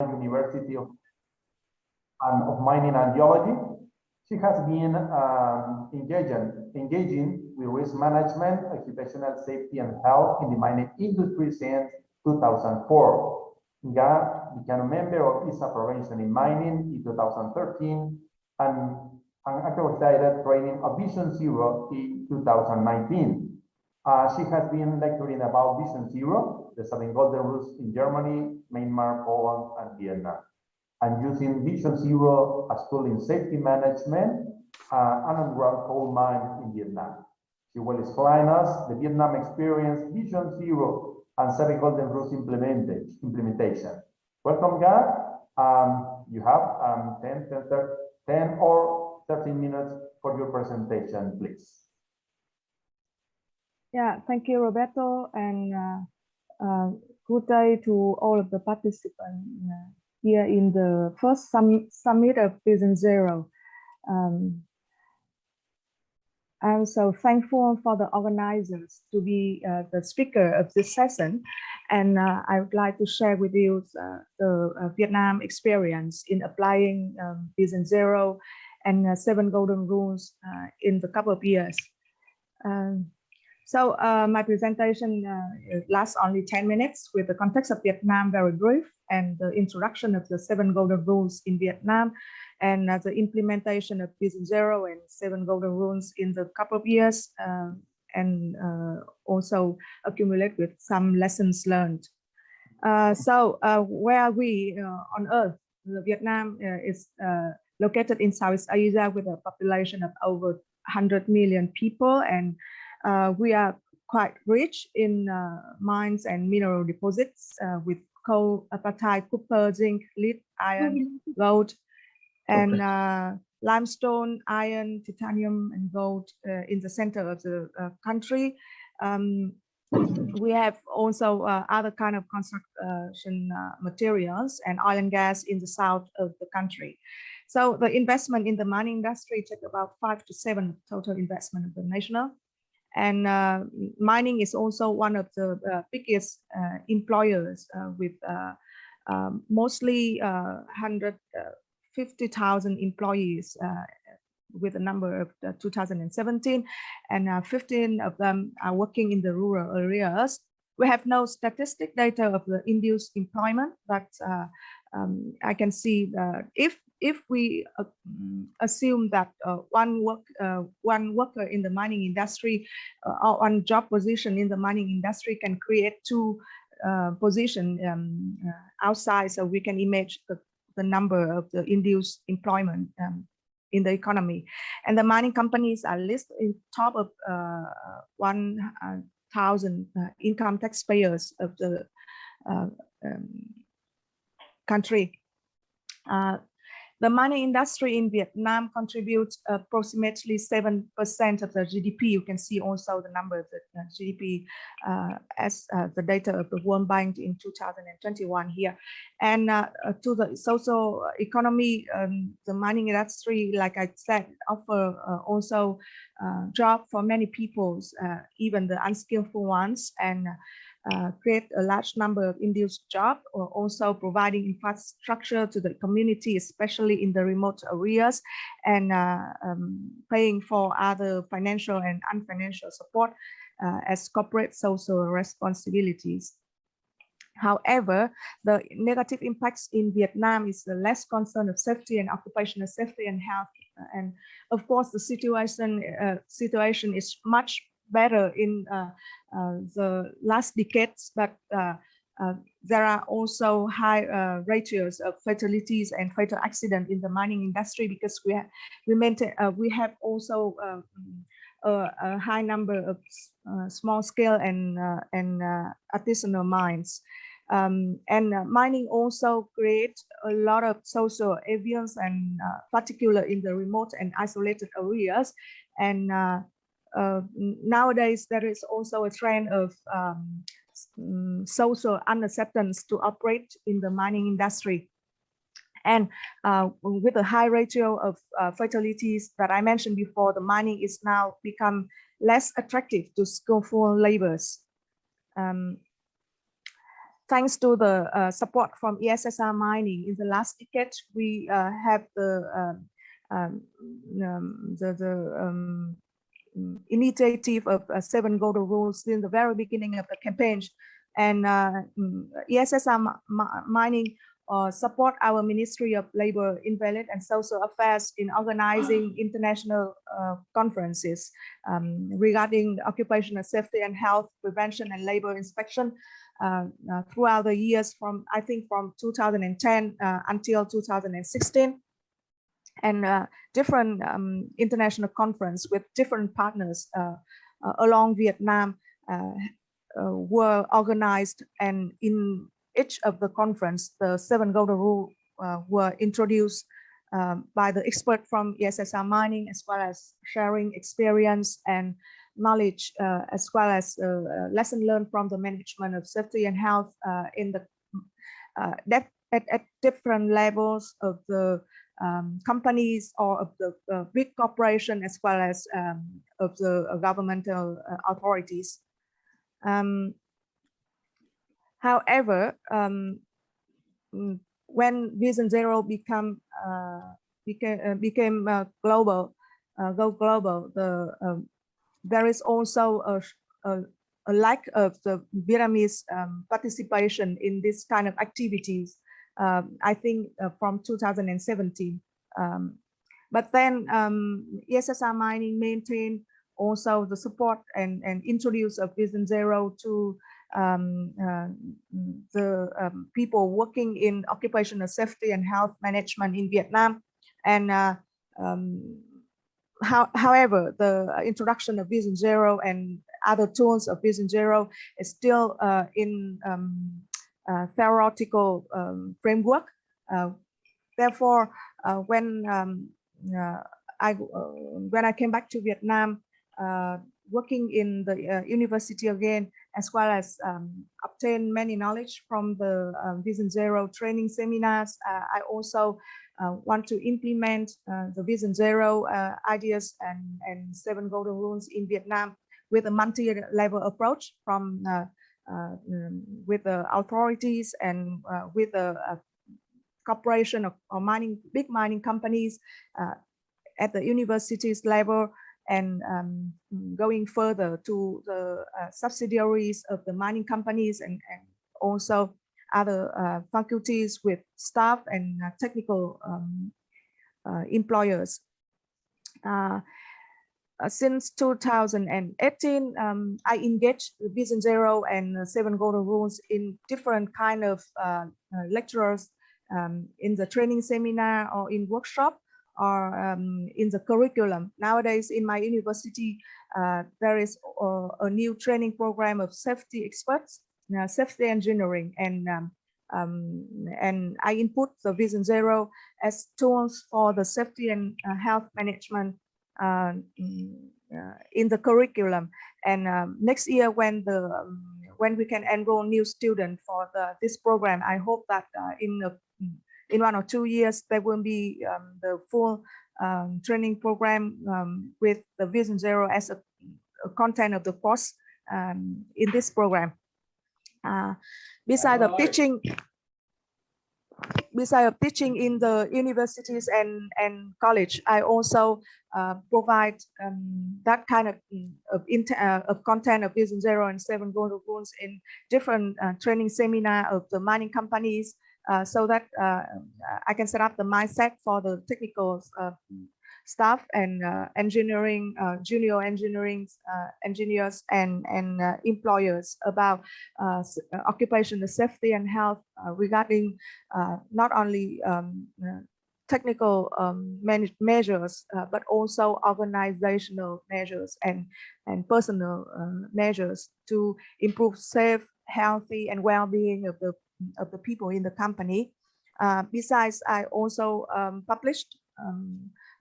University of Mining and Geology. She has been engaging with risk management, occupational safety and health in the mining industry since 2004. Nga became a member of ISA Prevention in Mining in 2013 and accredited training of Vision Zero in 2019. She has been lecturing about Vision Zero, the 7 golden rules in Germany, Myanmar, Poland, and Vietnam, and using Vision Zero as tool in safety management and underground coal mine in Vietnam. She will explain us the Vietnam experience, Vision Zero, and 7 golden rules implementation. Welcome, Nga. You have 10 or 13 minutes for your presentation, please. Yeah, thank you, Roberto, and good day to all of the participants here in the first summit of Vision Zero. I'm so thankful for the organizers to be the speaker of this session, and I would like to share with you the Vietnam experience in applying Vision Zero and 7 golden rules in the couple of years. So my presentation lasts only 10 minutes with the context of Vietnam very brief and the introduction of the 7 golden rules in Vietnam and the implementation of Vision Zero and 7 golden rules in the couple of years and also accumulate with some lessons learned. So where are we on Earth? Vietnam is located in Southeast Asia with a population of over 100 million people, and we are quite rich in mines and mineral deposits with coal, apatite, copper, zinc, lead, iron, gold, and limestone, iron, titanium, and gold in the center of the country. We have also other kind of construction materials and oil and gas in the south of the country. So the investment in the mining industry took about 5 to 7 total investment of the national. And mining is also one of the biggest employers with mostly 150,000 employees with a number of 2017, and 15 of them are working in the rural areas. We have no statistic data of the induced employment, but I can see that if we assume that one worker in the mining industry or one job position in the mining industry can create 2 positions outside, so we can imagine the number of the induced employment in the economy. And the mining companies are listed in top of 1,000 income taxpayers of the country. The mining industry in Vietnam contributes approximately 7% of the GDP. You can see also the number of the GDP as the data of the World Bank in 2021 here. And to the social economy, the mining industry, like I said, offer also job for many people, even the unskillful ones, and create a large number of induced jobs, or also providing infrastructure to the community, especially in the remote areas, and paying for other financial and unfinancial support as corporate social responsibilities. However, the negative impacts in Vietnam is the less concern of safety and occupational safety and health. And of course, the situation is much better in the last decades, but there are also high ratios of fatalities and fatal accident in the mining industry, because we have also a high number of small scale and artisanal mines. Mining also creates a lot of social events, and particularly in the remote and isolated areas. And nowadays, there is also a trend of social unacceptance to operate in the mining industry. And with a high ratio of fatalities that I mentioned before, the mining is now become less attractive to skillful laborers. thanks to the support from ESSR Mining in the last decade, we have the initiative of 7 golden rules in the very beginning of the campaign, and ESSR Mining support our Ministry of Labor, Employment and Social Affairs in organizing international conferences regarding occupational safety and health, prevention and labor inspection throughout the years from 2010 until 2016. And different international conference with different partners along Vietnam were organized, and in each of the conference, the 7 golden rules were introduced by the expert from ESSR Mining, as well as sharing experience and knowledge, as well as lesson learned from the management of safety and health in the at different levels of the companies or of the big corporation, as well as of the governmental authorities. However, when Vision Zero became global, there is also a lack of the Vietnamese participation in this kind of activities. I think from 2017. But then ESSR Mining maintained also the support and introduce of Vision Zero to the people working in occupational safety and health management in Vietnam. And however, the introduction of Vision Zero and other tools of Vision Zero is still in theoretical framework. Therefore, when I came back to Vietnam, working in the university again, as well as obtain many knowledge from the Vision Zero training seminars, I also want to implement the Vision Zero ideas and 7 golden rules in Vietnam with a multi-level approach from with the authorities and with the corporation or big mining companies at the universities level, and going further to the subsidiaries of the mining companies and also other faculties with staff and technical employers. Since 2018, I engaged Vision Zero and 7 golden rules in different kind of lecturers in the training seminar or in workshop or in the curriculum. Nowadays in my university, there is a new training program of safety experts, safety engineering, and I input the Vision Zero as tools for the safety and health management in the curriculum. And next year, when we can enroll new students for this program, I hope that in 1 or 2 years there will be the full training program with the Vision Zero as a content of the course in this program. Besides teaching in the universities and college, I also provide that kind of content of Vision Zero and 7 golden rules in different training seminar of the mining companies, so that I can set up the mindset for the technical staff and engineering, junior engineering engineers and employers about occupational safety and health regarding not only technical measures, but also organizational measures and personal measures to improve safe, healthy, and well-being of the people in the company. Besides, I also published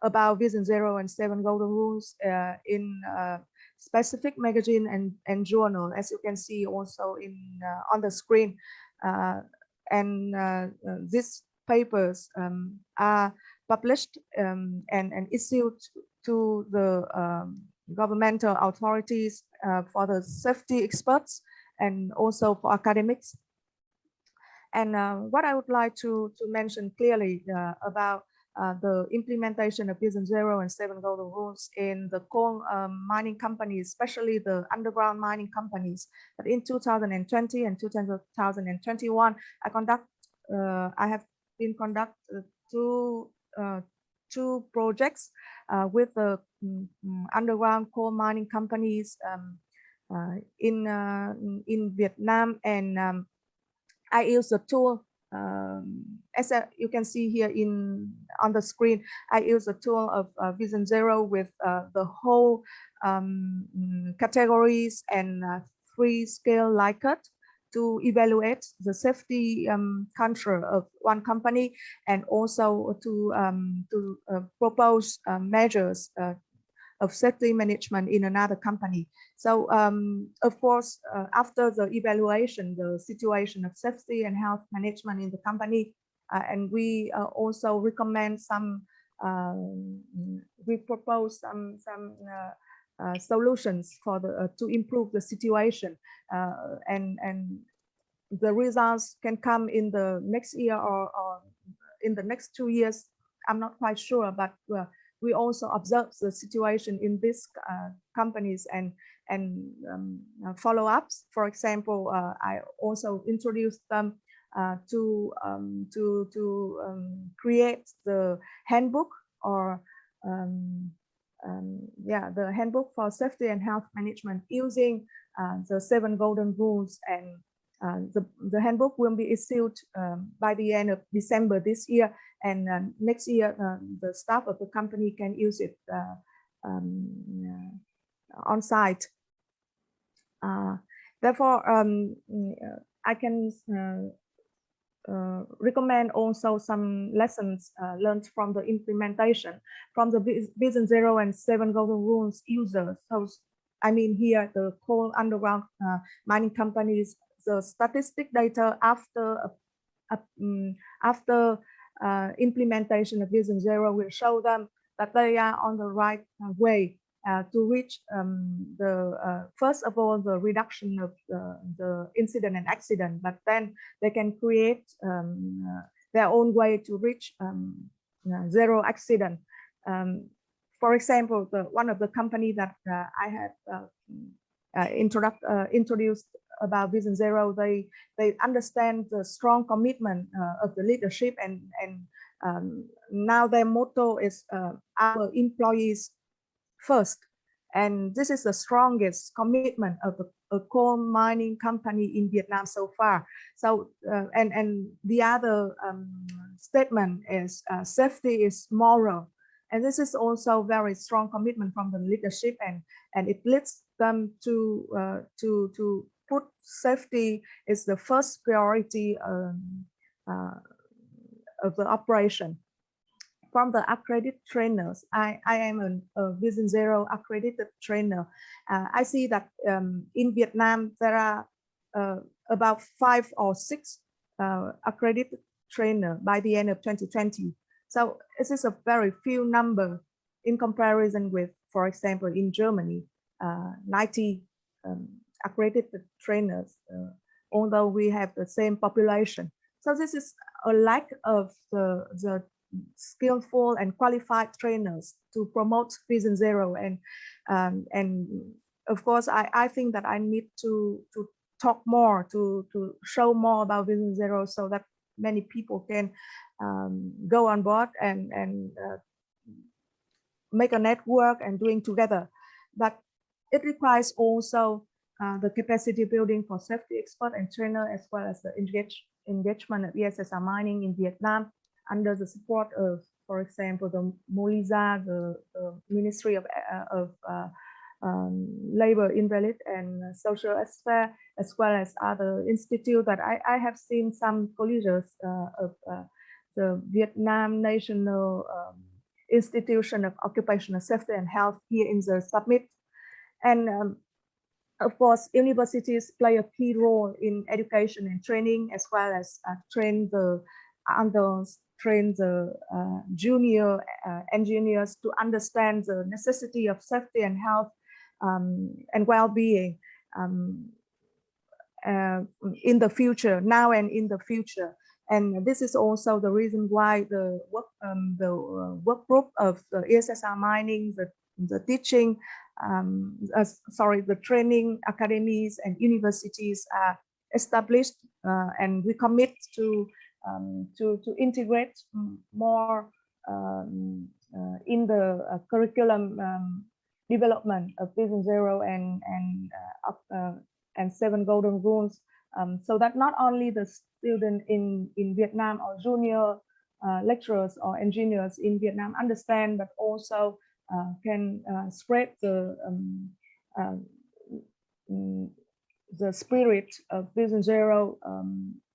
about Vision Zero and 7 golden rules in specific magazine and journal, as you can see also on the screen. These papers are published and issued to the governmental authorities for the safety experts and also for academics. And what I would like to mention clearly about the implementation of Vision Zero and 7 Golden Rules in the coal mining companies, especially the underground mining companies. But in 2020 and 2021, I have been conducted two projects with the underground coal mining companies in Vietnam, and I use the tool as you can see here on the screen. I use the tool of Vision Zero with the whole categories and 3 scale Likert to evaluate the safety culture of one company, and also to propose measures of safety management in another company. So of course, after the evaluation, the situation of safety and health management in the company, and we also recommend some, we propose some solutions for the to improve the situation, and the results can come in the next year or in the next 2 years. I'm not quite sure, but we also observe the situation in these companies and follow-ups. For example, I also introduced them to create the handbook, or the handbook for safety and health management using the 7 golden rules, and the handbook will be issued by the end of December this year, and next year the staff of the company can use it on site. Therefore, I can recommend also some lessons learned from the implementation from the Vision Zero and 7 golden rules users. So I mean here the coal underground mining companies, the statistic data after implementation of Vision Zero will show them that they are on the right way to reach first of all the reduction of the incident and accident, but then they can create their own way to reach zero accident. For example, one of the company that I had introduced about Vision Zero, they understand the strong commitment of the leadership, and now their motto is our employees first, and this is the strongest commitment of a coal mining company in Vietnam so far. So and the other statement is safety is moral, and this is also very strong commitment from the leadership, and it leads them to put safety is the first priority of the operation. From the accredited trainers, I am a Vision Zero accredited trainer. I see that in Vietnam there are about 5 or 6 accredited trainers by the end of 2020. So this is a very few number in comparison with, for example, in Germany, 90 accredited trainers, although we have the same population. So this is a lack of the skillful and qualified trainers to promote Vision Zero, and of course I think that I need to talk more, to show more about Vision Zero, so that many people can go on board and make a network and doing together. But it requires also the capacity building for safety expert and trainer, as well as the engagement of ESSR mining in Vietnam under the support of, for example, the MOISA, the Ministry of Labor, Invalid and Social Affairs, as well as other institutes that I have seen some colleges of the Vietnam National Institution of Occupational Safety and Health here in the summit. And of course, universities play a key role in education and training, as well as train the junior engineers to understand the necessity of safety and health and well-being. in the future, now and in the future. And this is also the reason why the work group of the ESSR mining, the teaching, the training academies and universities are established, and we commit to integrate more in the curriculum development of Vision Zero and 7 Golden Rules, so that not only the student in Vietnam or junior lecturers or engineers in Vietnam understand, but also can spread the spirit of Vision Zero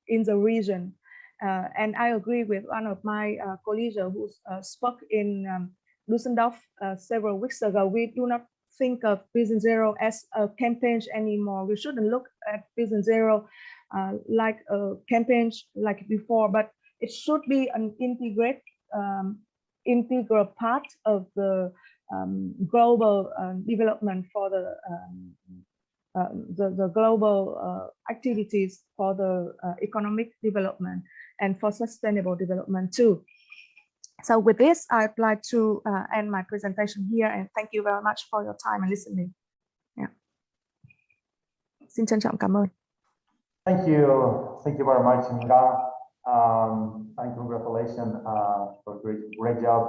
in the region. And I agree with one of my colleagues who spoke in Düsseldorf several weeks ago. We do not think of Vision Zero as a campaign anymore. We shouldn't look at Vision Zero like a campaign like before, but it should be an integral part of the global development for the global activities for the economic development and for sustainable development too. So with this, I'd like to end my presentation here, and thank you very much for your time and listening. Yeah. Xin trân trọng cảm ơn. Thank you very much, Nga, and congratulations for a great job,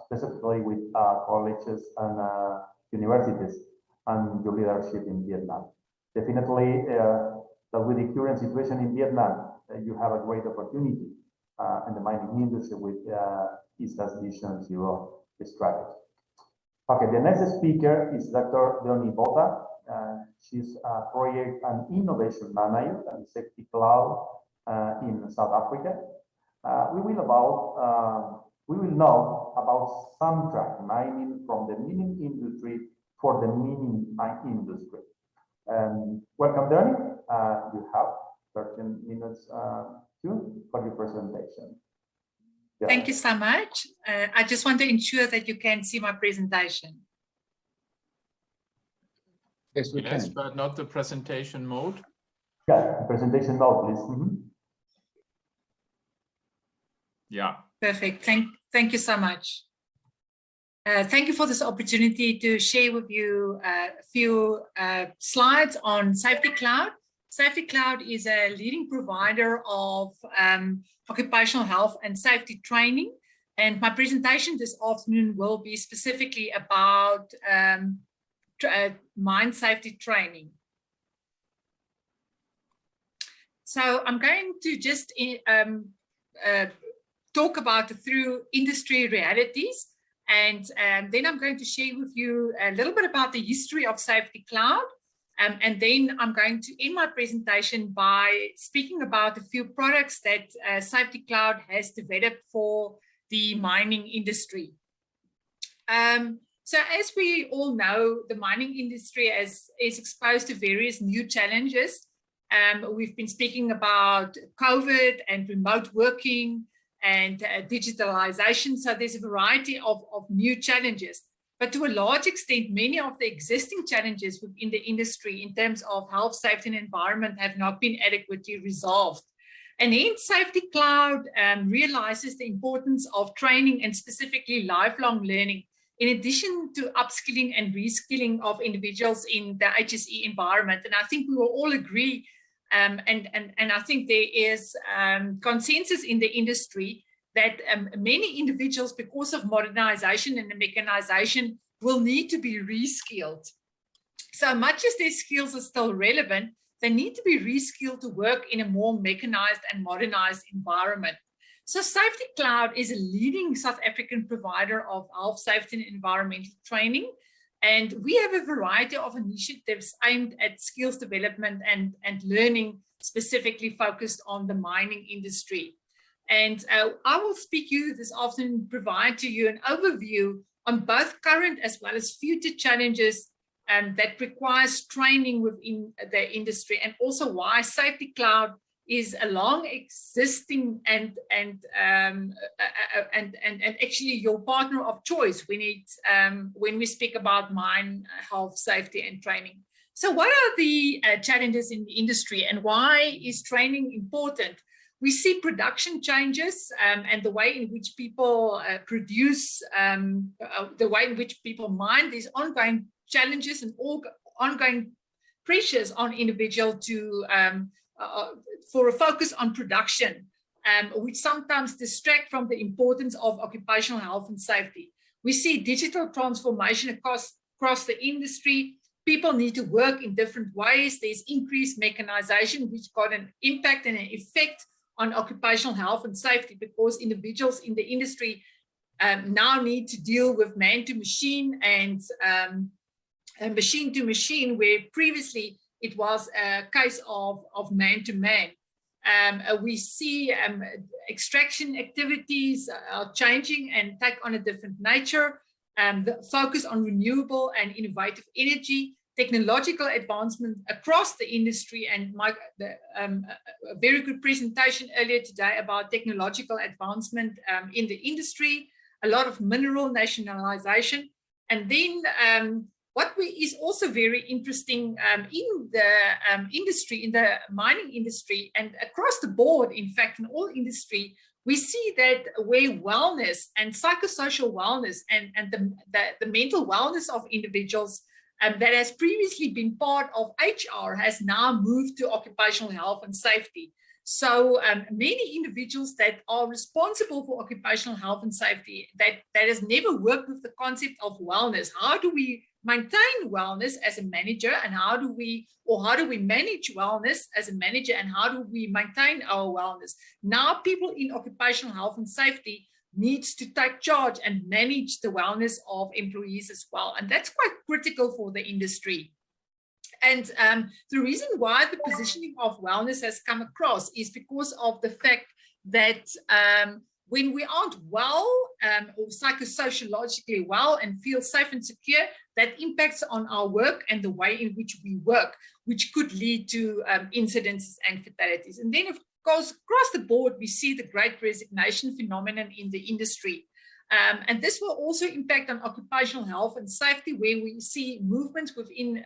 specifically with colleges and universities and your leadership in Vietnam. Definitely, that with the current situation in Vietnam, you have a great opportunity in the mining industry with ISA's Vision Zero strategy. Okay, the next speaker is Dr. Leonie Botha. She's a project and innovation manager at Safety Cloud in South Africa. We will know about Samtrag mining from the mining industry for the mining industry. Welcome, Leonie. You have 13 minutes for your presentation. Yeah. Thank you so much. I just want to ensure that you can see my presentation. Yes, we yes, can. but not the presentation mode. Yeah, presentation mode, please. Mm-hmm. Yeah. Perfect. Thank you so much. Thank you for this opportunity to share with you a few slides on Safety Cloud. Safety Cloud is a leading provider of occupational health and safety training. And my presentation this afternoon will be specifically about mine safety training. So I'm going to just talk about through industry realities, and then I'm going to share with you a little bit about the history of Safety Cloud. And then I'm going to end my presentation by speaking about a few products that Safety Cloud has developed for the mining industry. So as we all know, the mining industry is exposed to various new challenges. We've been speaking about COVID and remote working and digitalization. So there's a variety of new challenges. But to a large extent, many of the existing challenges within the industry in terms of health, safety, and environment have not been adequately resolved. And hence, Safety Cloud realizes the importance of training and specifically lifelong learning, in addition to upskilling and reskilling of individuals in the HSE environment. And I think we will all agree, and I think there is consensus in the industry that many individuals, because of modernization and the mechanization, will need to be reskilled. So much as their skills are still relevant, they need to be reskilled to work in a more mechanized and modernized environment. So Safety Cloud is a leading South African provider of health, safety, and environmental training. And we have a variety of initiatives aimed at skills development and learning, specifically focused on the mining industry. And I will speak you this afternoon, provide to you an overview on both current as well as future challenges that requires training within the industry, and also why Safety Cloud is a long existing and actually your partner of choice when we speak about mine health, safety, and training. So what are the challenges in the industry, and why is training important? We see production changes and the way in which people produce, the way in which people mine. There's ongoing challenges and ongoing pressures on individual to for a focus on production, which sometimes distract from the importance of occupational health and safety. We see digital transformation across the industry. People need to work in different ways. There's increased mechanization, which got an impact and an effect on occupational health and safety, because individuals in the industry now need to deal with man-to-machine and machine-to-machine, where previously it was a case of man-to-man. We see extraction activities are changing and take on a different nature. The focus on renewable and innovative energy, technological advancement across the industry, and a very good presentation earlier today about technological advancement in the industry, a lot of mineral nationalization. And then what is also very interesting in the industry, in the mining industry, and across the board, in fact, in all industry, we see that where wellness and psychosocial wellness and the mental wellness of individuals that has previously been part of HR has now moved to occupational health and safety. So many individuals that are responsible for occupational health and safety that has never worked with the concept of wellness. How do we maintain wellness as a manager, and how do we manage wellness as a manager, and how do we maintain our wellness? Now people in occupational health and safety needs to take charge and manage the wellness of employees as well. And that's quite critical for the industry. And the reason why the positioning of wellness has come across is because of the fact that when we aren't well or psychosociologically well and feel safe and secure, that impacts on our work and the way in which we work, which could lead to incidents and fatalities. And then, of course, across the board, we see the great resignation phenomenon in the industry. And this will also impact on occupational health and safety, where we see movements within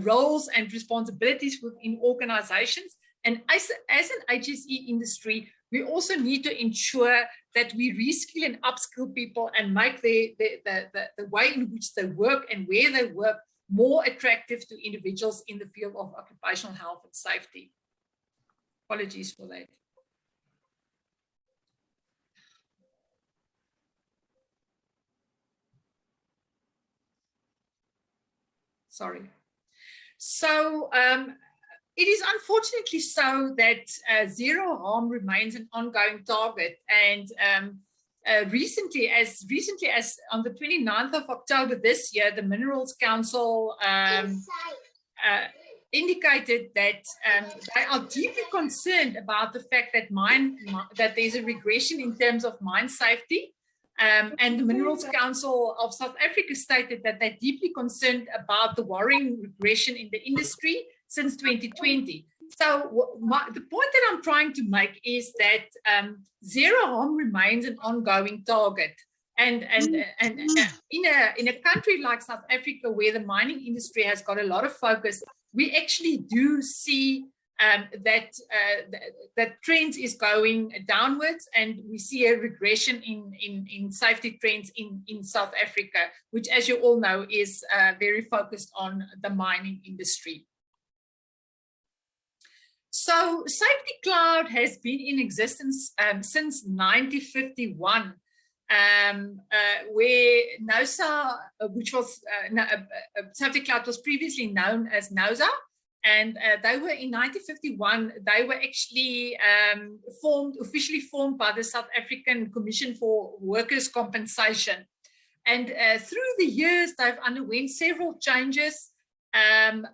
roles and responsibilities within organizations. And as an HSE industry, we also need to ensure that we reskill and upskill people and make the way in which they work and where they work more attractive to individuals in the field of occupational health and safety. Apologies for that. Sorry. So it is unfortunately so that zero harm remains an ongoing target. And recently as on the 29th of October this year, the Minerals Council indicated that they are deeply concerned about the fact that there's a regression in terms of mine safety. And the Minerals Council of South Africa stated that they're deeply concerned about the worrying regression in the industry since 2020. So the point that I'm trying to make is that zero harm remains an ongoing target. And in a country like South Africa, where the mining industry has got a lot of focus, we actually do see that trends is going downwards, and we see a regression in safety trends in South Africa, which, as you all know, is very focused on the mining industry. So Safety Cloud has been in existence since 1951, where NOSA, which was Safety Cloud was previously known as NOSA, and they were in 1951. They were actually officially formed by the South African Commission for Workers' Compensation. And through the years, they've underwent several changes. And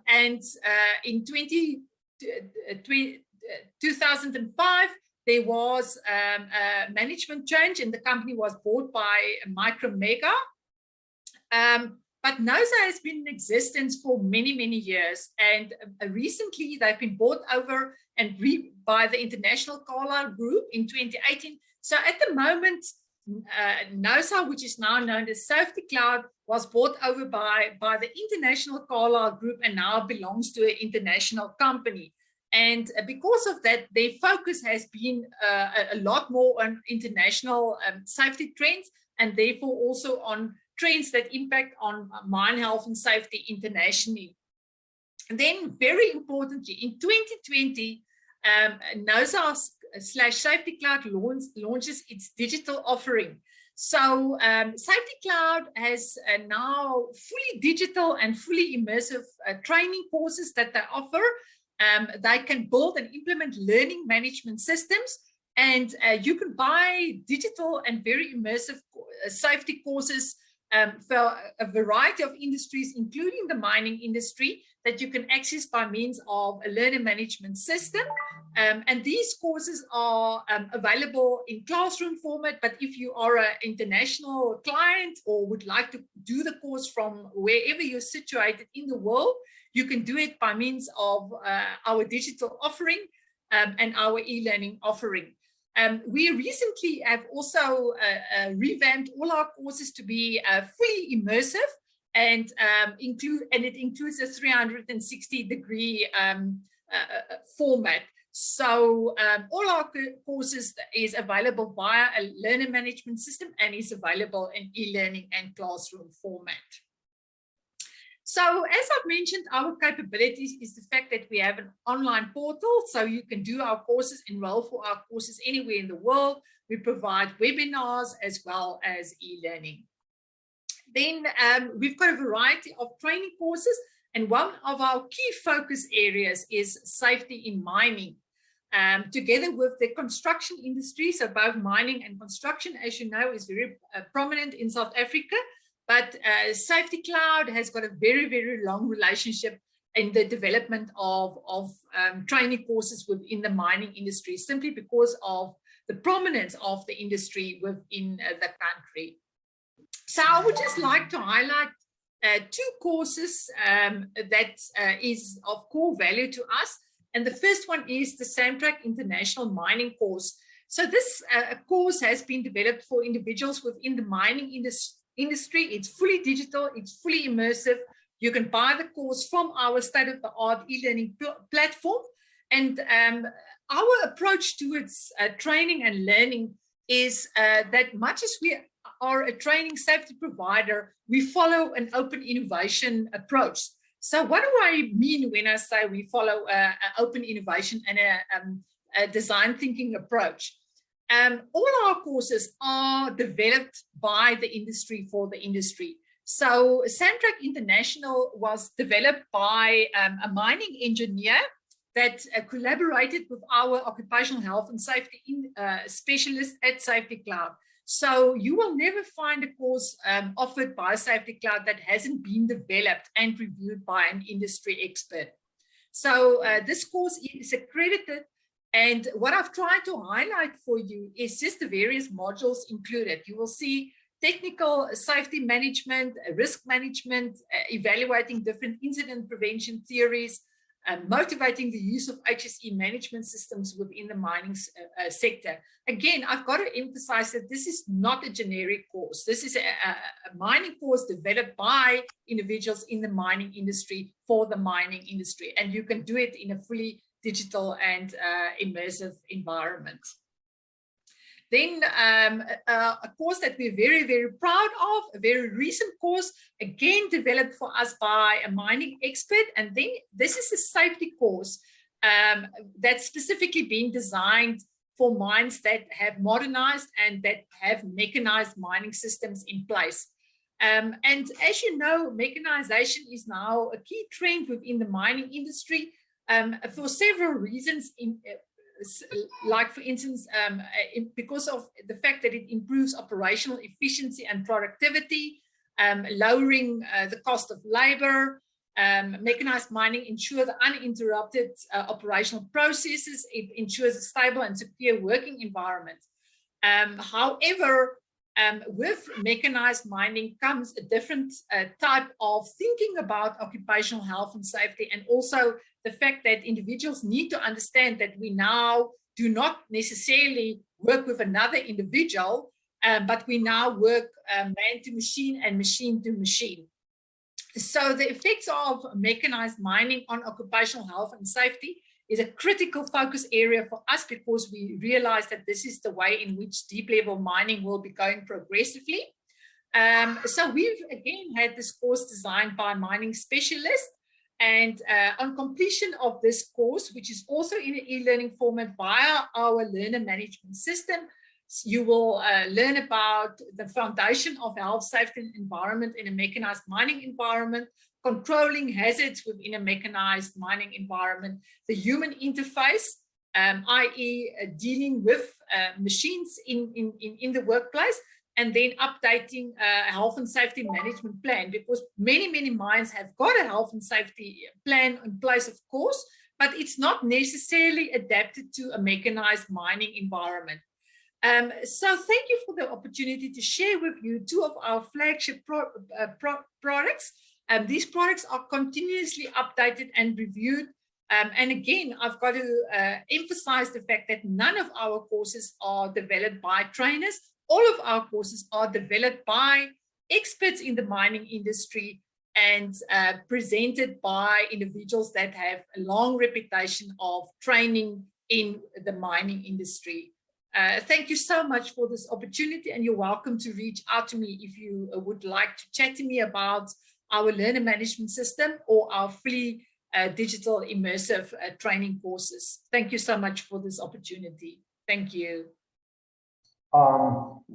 in 2005, there was a management change, and the company was bought by Micromega. But NOSA has been in existence for many, many years, and recently they've been bought over and by the International Carlyle Group in 2018. So at the moment, NOSA, which is now known as Safety Cloud, was bought over by the International Carlyle Group and now belongs to an international company. And because of that, their focus has been a lot more on international safety trends, and therefore also on trends that impact on mine health and safety internationally. And then very importantly, in 2020, NOSA/Safety Cloud launches its digital offering. So Safety Cloud has now fully digital and fully immersive training courses that they offer. They can build and implement learning management systems, and you can buy digital and very immersive safety courses for a variety of industries, including the mining industry, that you can access by means of a learner management system. And these courses are available in classroom format, but if you are an international client or would like to do the course from wherever you're situated in the world, you can do it by means of our digital offering and our e-learning offering. We recently have also revamped all our courses to be fully immersive, and it includes a 360-degree format. So all our courses is available via a learner management system and is available in e-learning and classroom format. So as I've mentioned, our capabilities is the fact that we have an online portal, so you can do our courses, enroll for our courses anywhere in the world. We provide webinars as well as e-learning. Then we've got a variety of training courses, and one of our key focus areas is safety in mining. Together with the construction industry, so both mining and construction, as you know, is very prominent in South Africa. But Safety Cloud has got a very, very long relationship in the development of training courses within the mining industry, simply because of the prominence of the industry within the country. So I would just like to highlight two courses that is of core value to us. And the first one is the Samtrack International Mining course. So this course has been developed for individuals within the mining industry. It's fully digital, it's fully immersive. You can buy the course from our state-of-the-art e-learning platform. And our approach towards training and learning is that much as we are a training safety provider, we follow an open innovation approach. So what do I mean when I say we follow an open innovation and a design thinking approach? All our courses are developed by the industry for the industry. So Samtrack International was developed by a mining engineer that collaborated with our occupational health and safety specialists at Safety Cloud. So you will never find a course offered by Safety Cloud that hasn't been developed and reviewed by an industry expert. So this course is accredited. And what I've tried to highlight for you is just the various modules included. You will see technical safety management, risk management, evaluating different incident prevention theories, motivating the use of HSE management systems within the mining sector. Again, I've got to emphasize that this is not a generic course. This is a mining course developed by individuals in the mining industry for the mining industry. And you can do it in a fully digital and immersive environment. Then a course that we're very, very proud of, a very recent course, again developed for us by a mining expert. And then this is a safety course that's specifically been designed for mines that have modernized and that have mechanized mining systems in place. And as you know, mechanization is now a key trend within the mining industry for several reasons. Like for instance, because of the fact that it improves operational efficiency and productivity, lowering the cost of labor, mechanized mining ensures the uninterrupted operational processes. It ensures a stable and secure working environment. However, with mechanized mining comes a different type of thinking about occupational health and safety, and also the fact that individuals need to understand that we now do not necessarily work with another individual but we now work man to machine and machine to machine. So the effects of mechanized mining on occupational health and safety is a critical focus area for us, because we realize that this is the way in which deep level mining will be going progressively. So we've again had this course designed by mining specialists, and on completion of this course, which is also in an e-learning format via our learner management system, you will learn about the foundation of health, safety, and environment in a mechanized mining environment, controlling hazards within a mechanized mining environment, the human interface, i.e. dealing with machines in the workplace, and then updating a health and safety management plan, because many mines have got a health and safety plan in place, of course, but it's not necessarily adapted to a mechanized mining environment. So thank you for the opportunity to share with you two of our flagship products. These products are continuously updated and reviewed. And again, I've got to emphasize the fact that none of our courses are developed by trainers. All of our courses are developed by experts in the mining industry and presented by individuals that have a long reputation of training in the mining industry. Thank you so much for this opportunity, and you're welcome to reach out to me if you would like to chat to me about our learner management system or our free digital immersive training courses. Thank you so much for this opportunity. Thank you.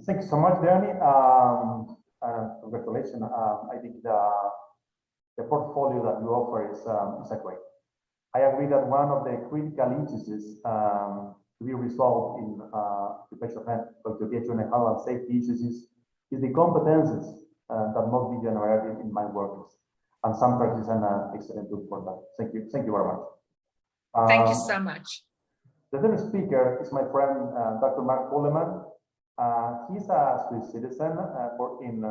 Thank you so much, Danny. Congratulations. I think the portfolio that you offer is a great. I agree that one of the critical issues to be resolved in occupational health and safety issues is the competences that must be generated in mine workers. And Samtrac is an excellent tool for that. Thank you very much. Thank you so much. The third speaker is my friend, Dr. Mark Coleman. He's a Swiss citizen in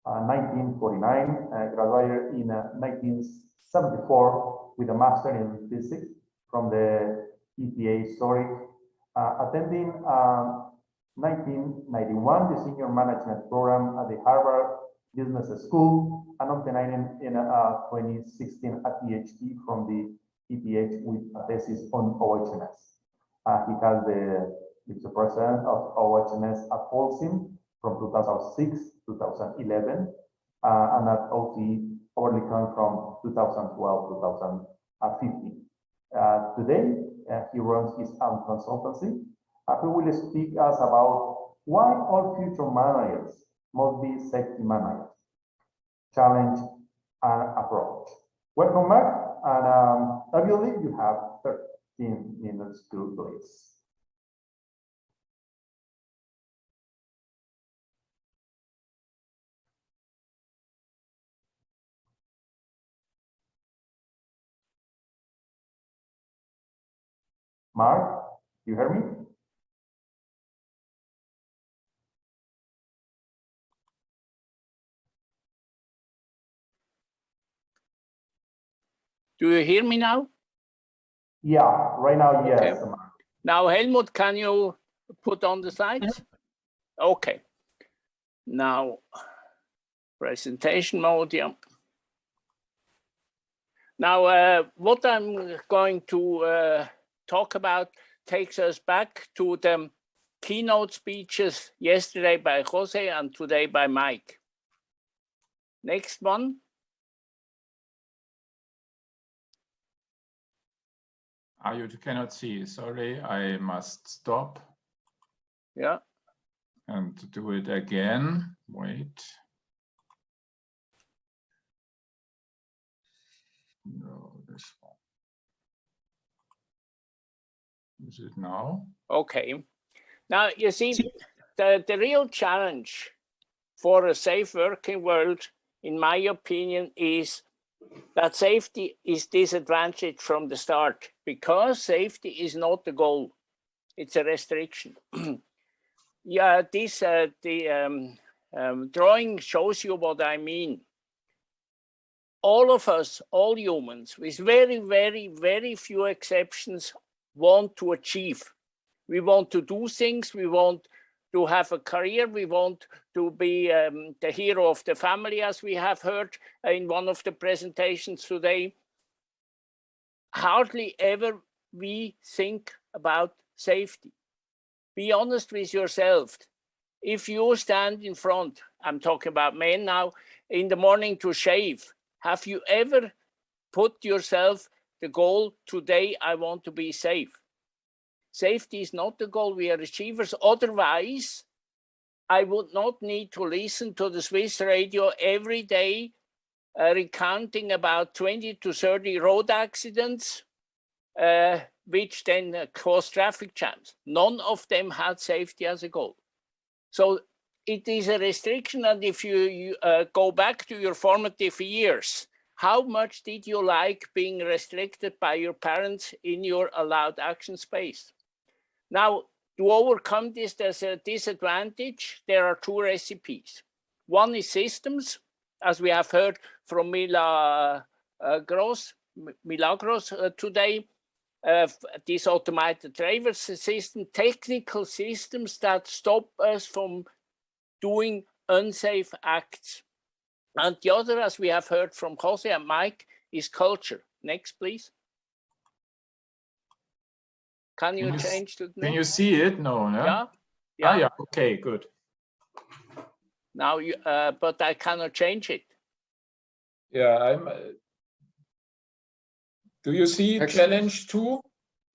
1949, graduated in 1974 with a master in physics from the ETH Zurich, attending 1991 the senior management program at the Harvard Business School, and obtaining in 2016 a PhD from the ETH with a thesis on OHS. He has the vice-president of OHS at Holcim from 2006 to 2011, and at OT Oberlichon from 2012 to 2015. Today, he runs his own consultancy. He will speak us about why all future managers must be safety managers, challenge and approach. Welcome, Mark, and I believe you have 13 minutes to please. Mark, you hear me? Do you hear me now? Yeah, right now, yes. Okay. Now, Helmut, can you put on the slides? Okay. Now, presentation mode, yeah. Now, what I'm going to talk about takes us back to the keynote speeches yesterday by Jose and today by Mike. Next one. You cannot see. Sorry, I must stop. Yeah. And do it again. Wait. No, this one. Is it now? Okay. Now, you see, the real challenge for a safe working world, in my opinion, is that safety is disadvantaged from the start, because safety is not the goal. It's a restriction. Yeah, this drawing shows you what I mean. All of us, all humans, with very, very, very few exceptions, want to achieve. We want to do things. We want to have a career. We want to be the hero of the family, as we have heard in one of the presentations today. Hardly ever we think about safety. Be honest with yourself. If you stand in front, I'm talking about men now, in the morning to shave, have you ever put yourself the goal, today I want to be safe? Safety is not the goal, we are achievers. Otherwise, I would not need to listen to the Swiss radio every day, recounting about 20 to 30 road accidents, which then cause traffic jams. None of them had safety as a goal. So it is a restriction. And if you go back to your formative years, how much did you like being restricted by your parents in your allowed action space? Now, to overcome this, there's a disadvantage. There are two recipes. One is systems, as we have heard from Milagros today, this automated driver's system, technical systems that stop us from doing unsafe acts. And the other, as we have heard from Jose and Mike, is culture. Next, please. Can you change to the next? Can you see it? No, no? Yeah. Yeah. Yeah. Okay, good. Now, but I cannot change it. Yeah, do you see challenge 2?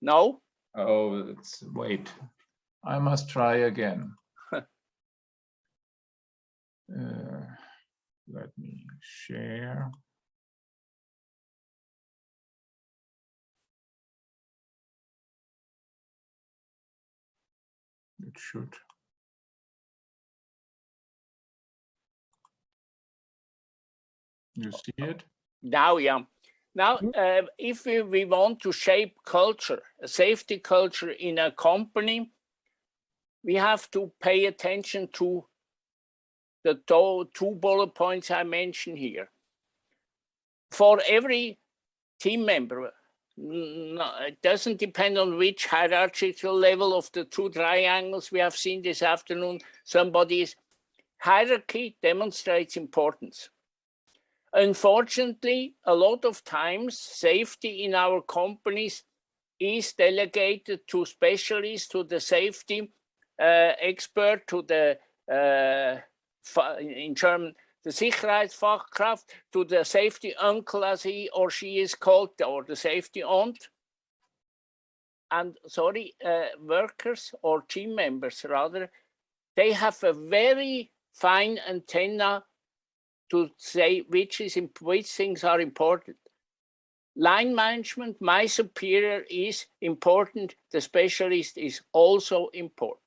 No. Oh, wait. I must try again. Let me share. It should. You see it? Now, yeah. Now, if we want to shape culture, a safety culture in a company, we have to pay attention to the two bullet points I mentioned here. For every team member, it doesn't depend on which hierarchical level of the two triangles we have seen this afternoon. Somebody's hierarchy demonstrates importance. Unfortunately, a lot of times safety in our companies is delegated to specialists, to the safety expert, to the, in German, the Sicherheitsfachkraft, to the safety uncle, as he or she is called, or the safety aunt. And sorry, workers or team members rather, they have a very fine antenna to say which things are important. Line management, my superior is important, the specialist is also important.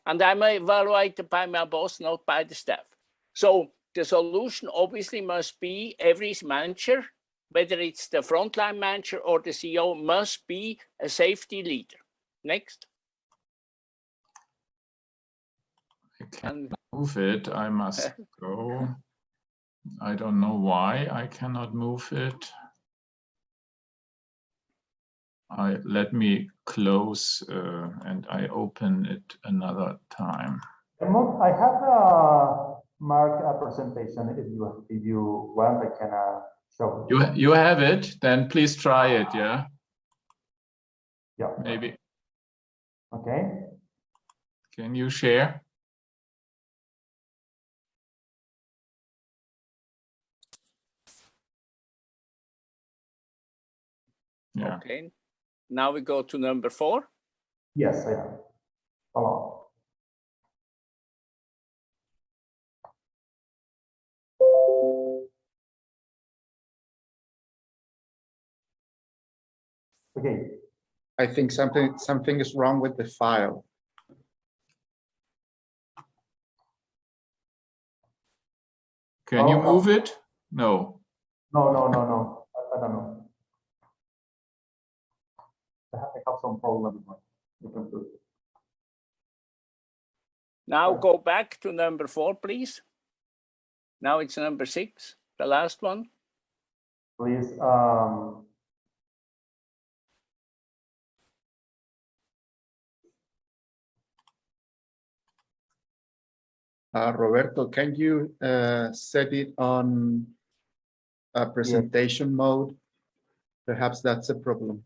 And I'm evaluated by my boss, not by the staff. So the solution obviously must be every manager, whether it's the frontline manager or the CEO, must be a safety leader. Next. I can't move it, I must go. I don't know why I cannot move it. Let me close and I open it another time. I have Mark a presentation. If you want, I can show you have it? Then please try it. Yeah. Yeah. Maybe. Okay. Can you share? Yeah. Okay. Now we go to number 4. Yes, I am. Hold on. Okay. I think something is wrong with the file. Can you move it? No. No. I don't know. I have some problem with the computer. Now go back to number 4, please. Now it's number 6, the last one. Please. Roberto, can you set it on presentation mode? Perhaps that's a problem.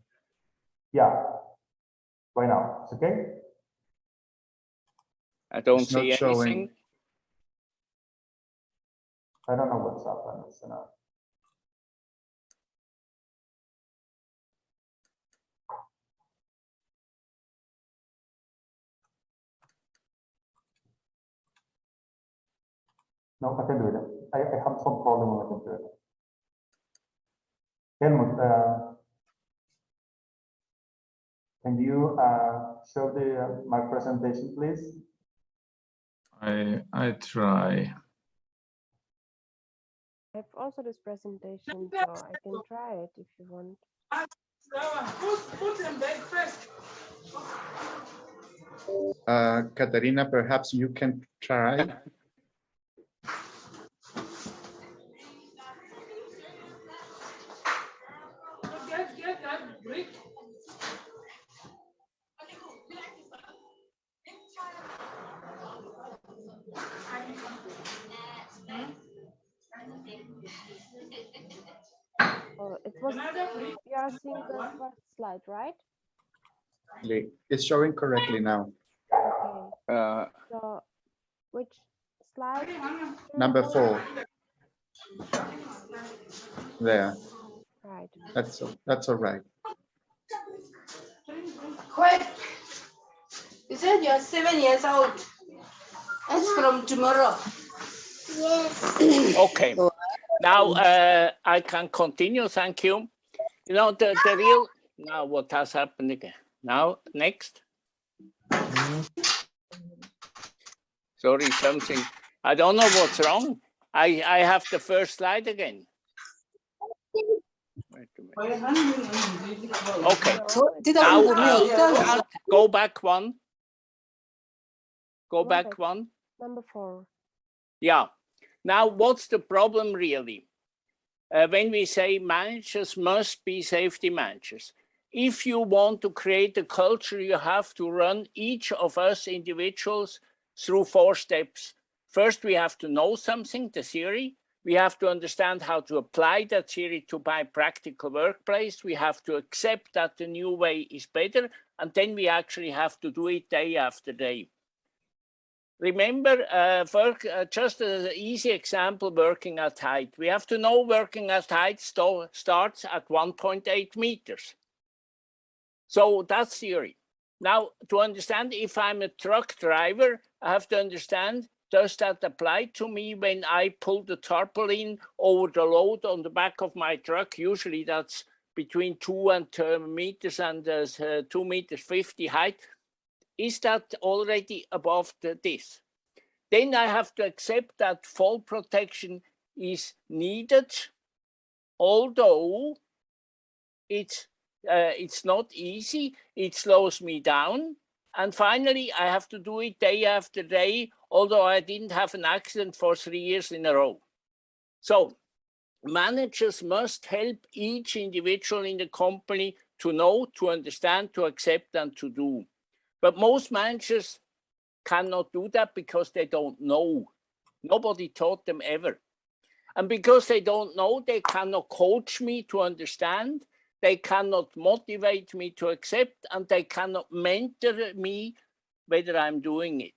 Yeah. Right now, it's okay? I don't It's not see showing. anything. I don't know what's up. It's not. No, I can do it. I have some problem with the computer. Helmut, can you show my presentation, please? I try. I have also this presentation, so I can try it if you want. Put them back first. Katarina, perhaps you can try. Get that brick. Oh, it was. You are seeing the first slide, right? It's showing correctly now. Okay. So, which slide? Number 4. There. Right. That's all right. Quick. You said you're 7 years old. That's from tomorrow. Yes. Okay. Now I can continue. Thank you. You know, the real, now what has happened again? Now, next. Sorry, something. I don't know what's wrong. I have the first slide again. Wait a minute. Okay. Now, go back one. Go back one. Number 4. Yeah. Now, what's the problem really? When we say managers must be safety managers. If you want to create a culture, you have to run each of us individuals through 4 steps. First, we have to know something, the theory. We have to understand how to apply that theory to my practical workplace. We have to accept that the new way is better. And then we actually have to do it day after day. Remember, just an easy example, working at height. We have to know working at height starts at 1.8 meters. So that's theory. Now, to understand if I'm a truck driver, I have to understand, does that apply to me when I pull the tarpaulin over the load on the back of my truck? Usually that's between 2 meters and 2 meters 50 height. Is that already above this? Then I have to accept that fall protection is needed, although it's not easy. It slows me down. And finally, I have to do it day after day, although I didn't have an accident for 3 years in a row. So managers must help each individual in the company to know, to understand, to accept, and to do. But most managers cannot do that because they don't know. Nobody taught them ever. And because they don't know, they cannot coach me to understand, they cannot motivate me to accept, and they cannot mentor me whether I'm doing it.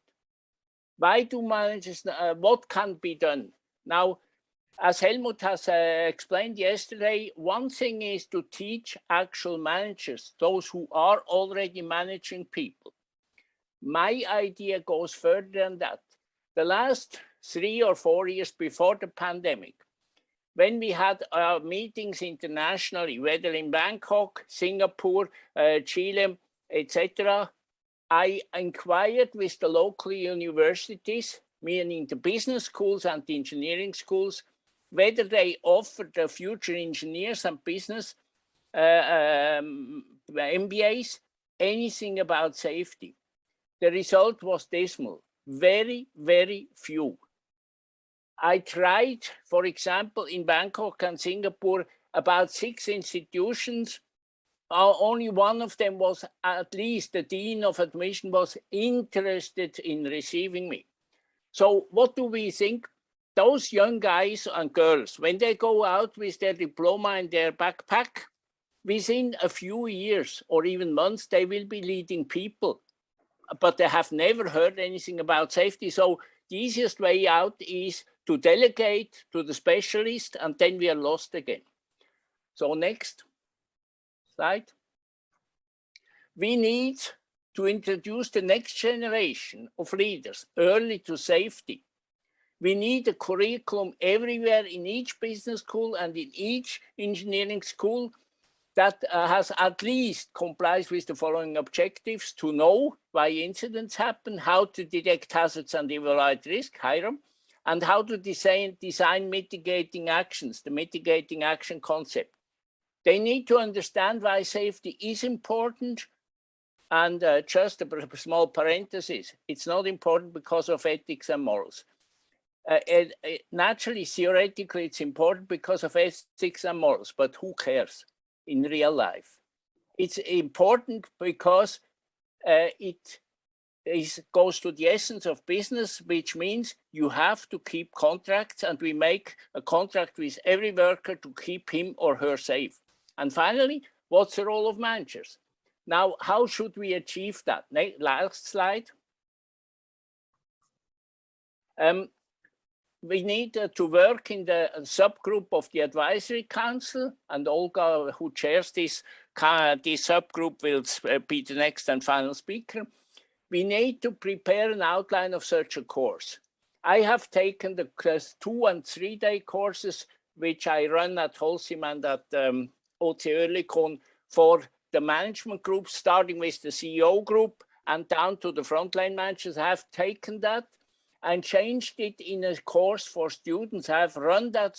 Why do managers, what can be done? Now, as Helmut has explained yesterday, one thing is to teach actual managers, those who are already managing people. My idea goes further than that. The last 3 or 4 years before the pandemic, when we had meetings internationally, whether in Bangkok, Singapore, Chile, etc., I inquired with the local universities, meaning the business schools and the engineering schools, whether they offer the future engineers and business MBAs anything about safety. The result was dismal. Very, very few. I tried, for example, in Bangkok and Singapore, about 6 institutions. Only one of them was, at least the dean of admission was interested in receiving me. So what do we think? Those young guys and girls, when they go out with their diploma in their backpack, within a few years or even months, they will be leading people, but they have never heard anything about safety. So the easiest way out is to delegate to the specialist, and then we are lost again. So next slide. We need to introduce the next generation of leaders early to safety. We need a curriculum everywhere in each business school and in each engineering school that has at least complies with the following objectives: to know why incidents happen, how to detect hazards and evaluate risk, Hiram, and how to design mitigating actions, the mitigating action concept. They need to understand why safety is important. And just a small parenthesis, it's not important because of ethics and morals. Naturally, theoretically, it's important because of ethics and morals, but who cares in real life? It's important because it goes to the essence of business, which means you have to keep contracts, and we make a contract with every worker to keep him or her safe. And finally, what's the role of managers? Now, how should we achieve that? Last slide. We need to work in the subgroup of the advisory council, and Olga, who chairs this subgroup, will be the next and final speaker. We need to prepare an outline of such a course. I have taken the 2- and 3-day courses, which I run at Holcim and at OT Oerlikon for the management group, starting with the CEO group and down to the frontline managers. I have taken that and changed it in a course for students. I have run that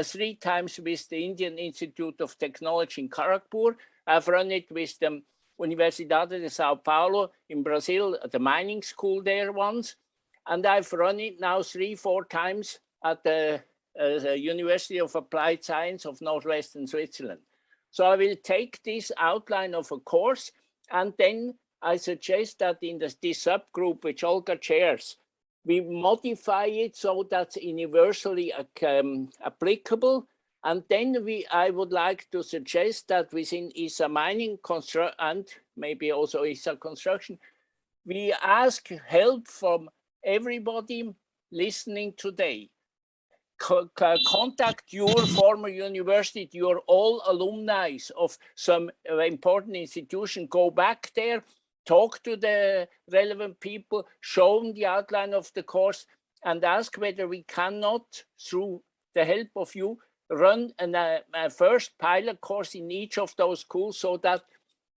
3 times with the Indian Institute of Technology in Kharagpur. I've run it with the Universidade de Sao Paulo in Brazil, the mining school there once. And I've run it now 3-4 times at the University of Applied Science of Northwestern Switzerland. So I will take this outline of a course, and then I suggest that in this subgroup, which Olga chairs, we modify it so that's universally applicable. And then I would like to suggest that within ISA Mining and maybe also ISA Construction, we ask help from everybody listening today. Contact your former university, your all alumni of some important institution, go back there, talk to the relevant people, show them the outline of the course, and ask whether we cannot, through the help of you, run a first pilot course in each of those schools, so that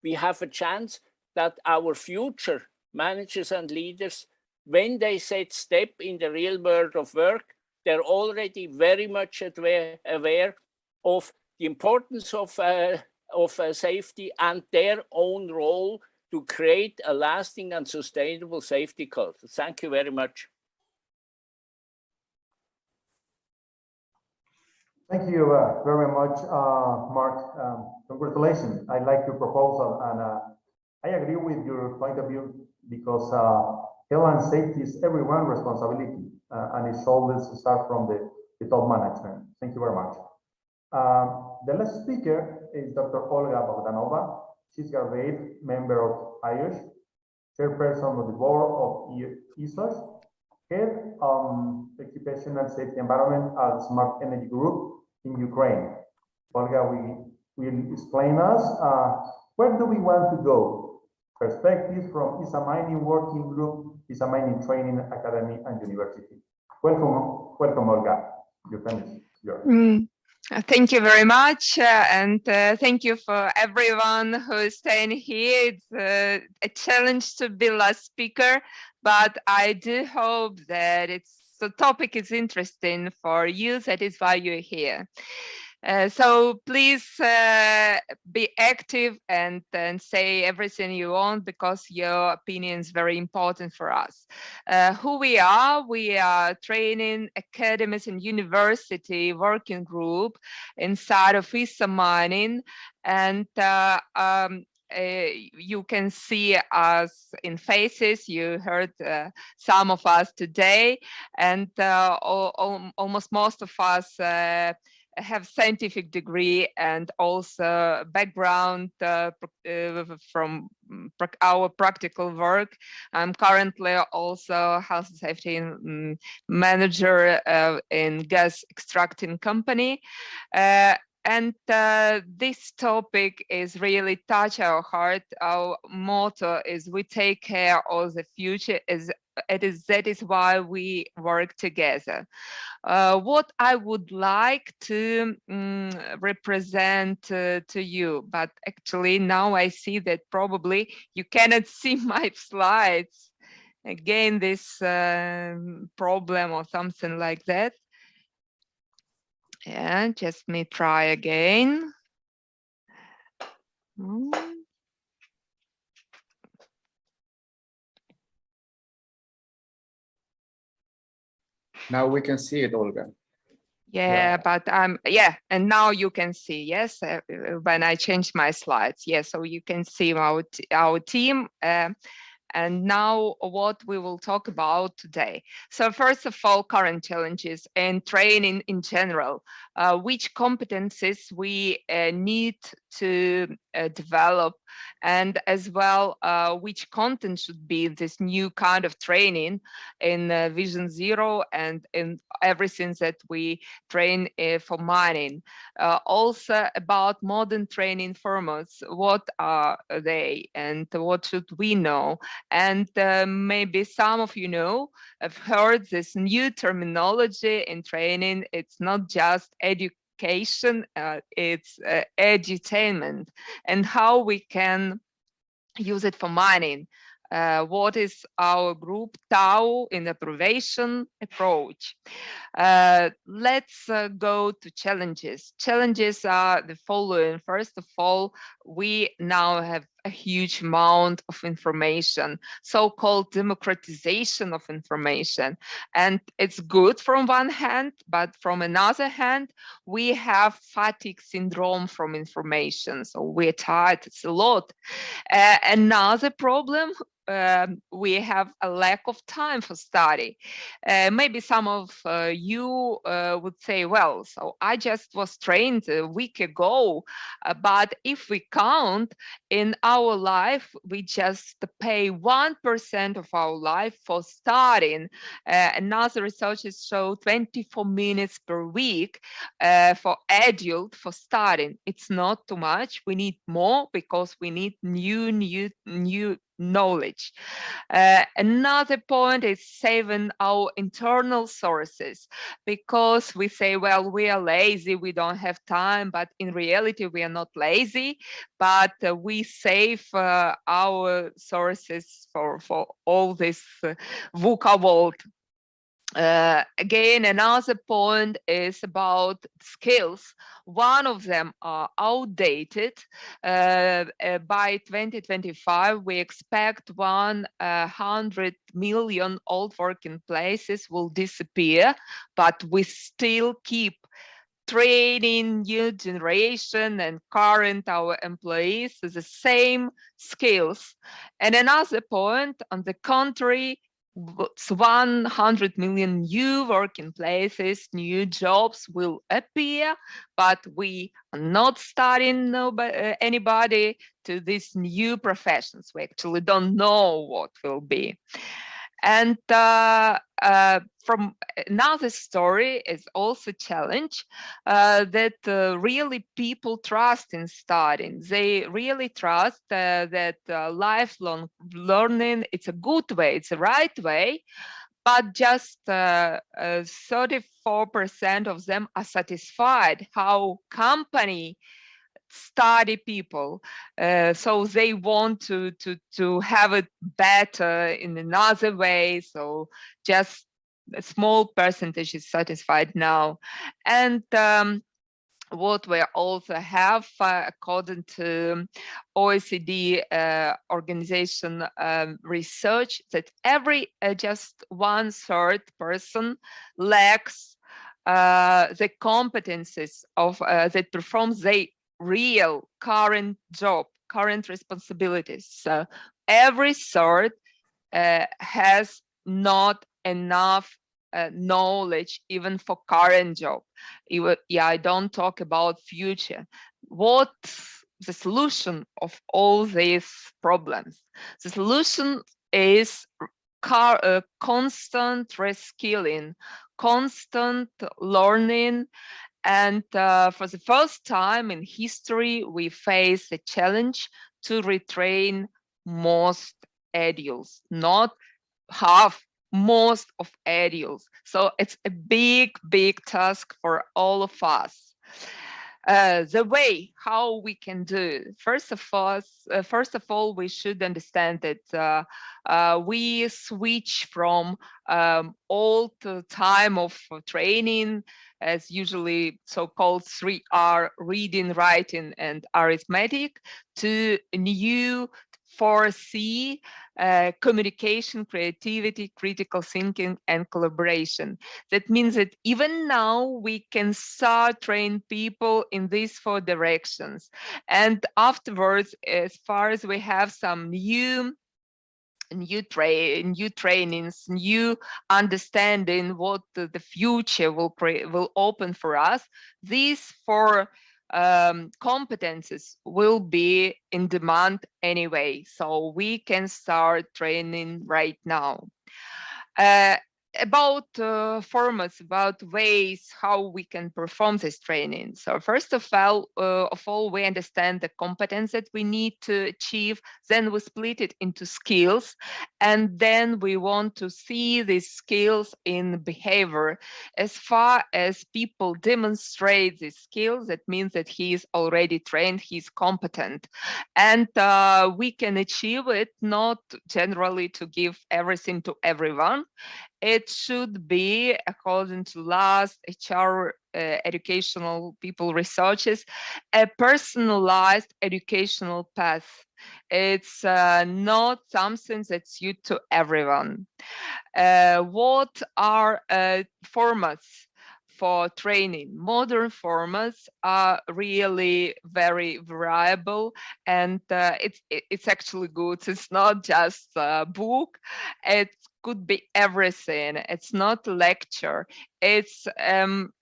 we have a chance that our future managers and leaders, when they set step in the real world of work, they're already very much aware of the importance of safety and their own role to create a lasting and sustainable safety culture. Thank you very much. Thank you very much, Mark. Congratulations. I like your proposal, and I agree with your point of view, because health and safety is everyone's responsibility, and it's always start from the top management. Thank you very much. The last speaker is Dr. Olga Bogdanova. She's a great member of IOSH, chairperson of the board of ISOSH, head occupational safety environment at Smart Energy Group in Ukraine. Olga will explain us where do we want to go? Perspectives from ISA Mining Working Group, ISA Mining Training Academy and University. Welcome, Olga. You finish yours. Thank you very much, and thank you for everyone who is staying here. It's a challenge to be last speaker, but I do hope that the topic is interesting for you. That is why you're here. So please be active and say everything you want, because your opinion is very important for us. Who we are training academies and university working group inside of ISA Mining, and you can see us in faces. You heard some of us today, and almost most of us have scientific degree and also background from our practical work. I'm currently also health and safety manager in gas extracting company. And this topic is really touch our heart. Our motto is we take care of the future. That is why we work together. What I would like to represent to you, but actually now I see that probably you cannot see my slides. Again, this problem or something like that. Yeah, just me try again. Now we can see it, Olga. Yeah, but yeah, and now you can see, yes, when I change my slides, yes, so you can see our team. And now what we will talk about today. So first of all, current challenges and training in general, which competencies we need to develop, and as well, which content should be this new kind of training in Vision Zero and in everything that we train for mining. Also about modern training formats, what are they and what should we know? And maybe some of you know, I've heard this new terminology in training. It's not just education, it's edutainment, and how we can use it for mining. What is our group TAO in abbreviation approach? Let's go to challenges. Challenges are the following. First of all, we now have a huge amount of information, so-called democratization of information. And it's good from one hand, but from another hand, we have fatigue syndrome from information. So we're tired, it's a lot. Another problem, we have a lack of time for study. Maybe some of you would say, well, so I just was trained a week ago, but if we count in our life, we just pay 1% of our life for studying. Another researchers show 24 minutes per week for adult for studying. It's not too much. We need more because we need new knowledge. Another point is saving our internal sources, because we say, well, we are lazy, we don't have time, but in reality we are not lazy, but we save our sources for all this VUCA world. Again, another point is about skills. One of them are outdated. By 2025, we expect 100 million old working places will disappear, but we still keep training new generation and current our employees with the same skills. And another point, on the contrary, 100 million new working places, new jobs will appear, but we are not starting anybody to these new professions. We actually don't know what will be. And from another story is also challenge that really people trust in studying. They really trust that lifelong learning, it's a good way, it's the right way, but just 34% of them are satisfied how company study people, so they want to have it better in another way. So just a small percentage is satisfied now. And what we also have, according to OECD organization research, that every just 1/3 person lacks the competences of that performs their real current job. current responsibilities. So every sort has not enough knowledge even for current job. I don't talk about future. What's the solution of all these problems? The solution is constant reskilling, constant learning. And for the first time in history, we face the challenge to retrain most adults, not half, most of adults. So it's a big, big task for all of us. The way how we can do, first of all, we should understand that we switch from old time of training, as usually so-called 3R, reading, writing, and arithmetic, to new 4C, communication, creativity, critical thinking, and collaboration. That means that even now we can start train people in these 4 directions. And afterwards, as far as we have some new trainings, new understanding what the future will open for us, these 4 competences will be in demand anyway, so we can start training right now. About formats, about ways how we can perform this training. So first of all, we understand the competence that we need to achieve, then we split it into skills, and then we want to see these skills in behavior. As far as people demonstrate these skills, that means that he is already trained, he's competent. And we can achieve it not generally to give everything to everyone. It should be, according to last HR educational people researches, a personalized educational path. It's not something that's suited to everyone. What are formats for training? Modern formats are really very variable, and it's actually good. It's not just a book. It could be everything. It's not a lecture. It's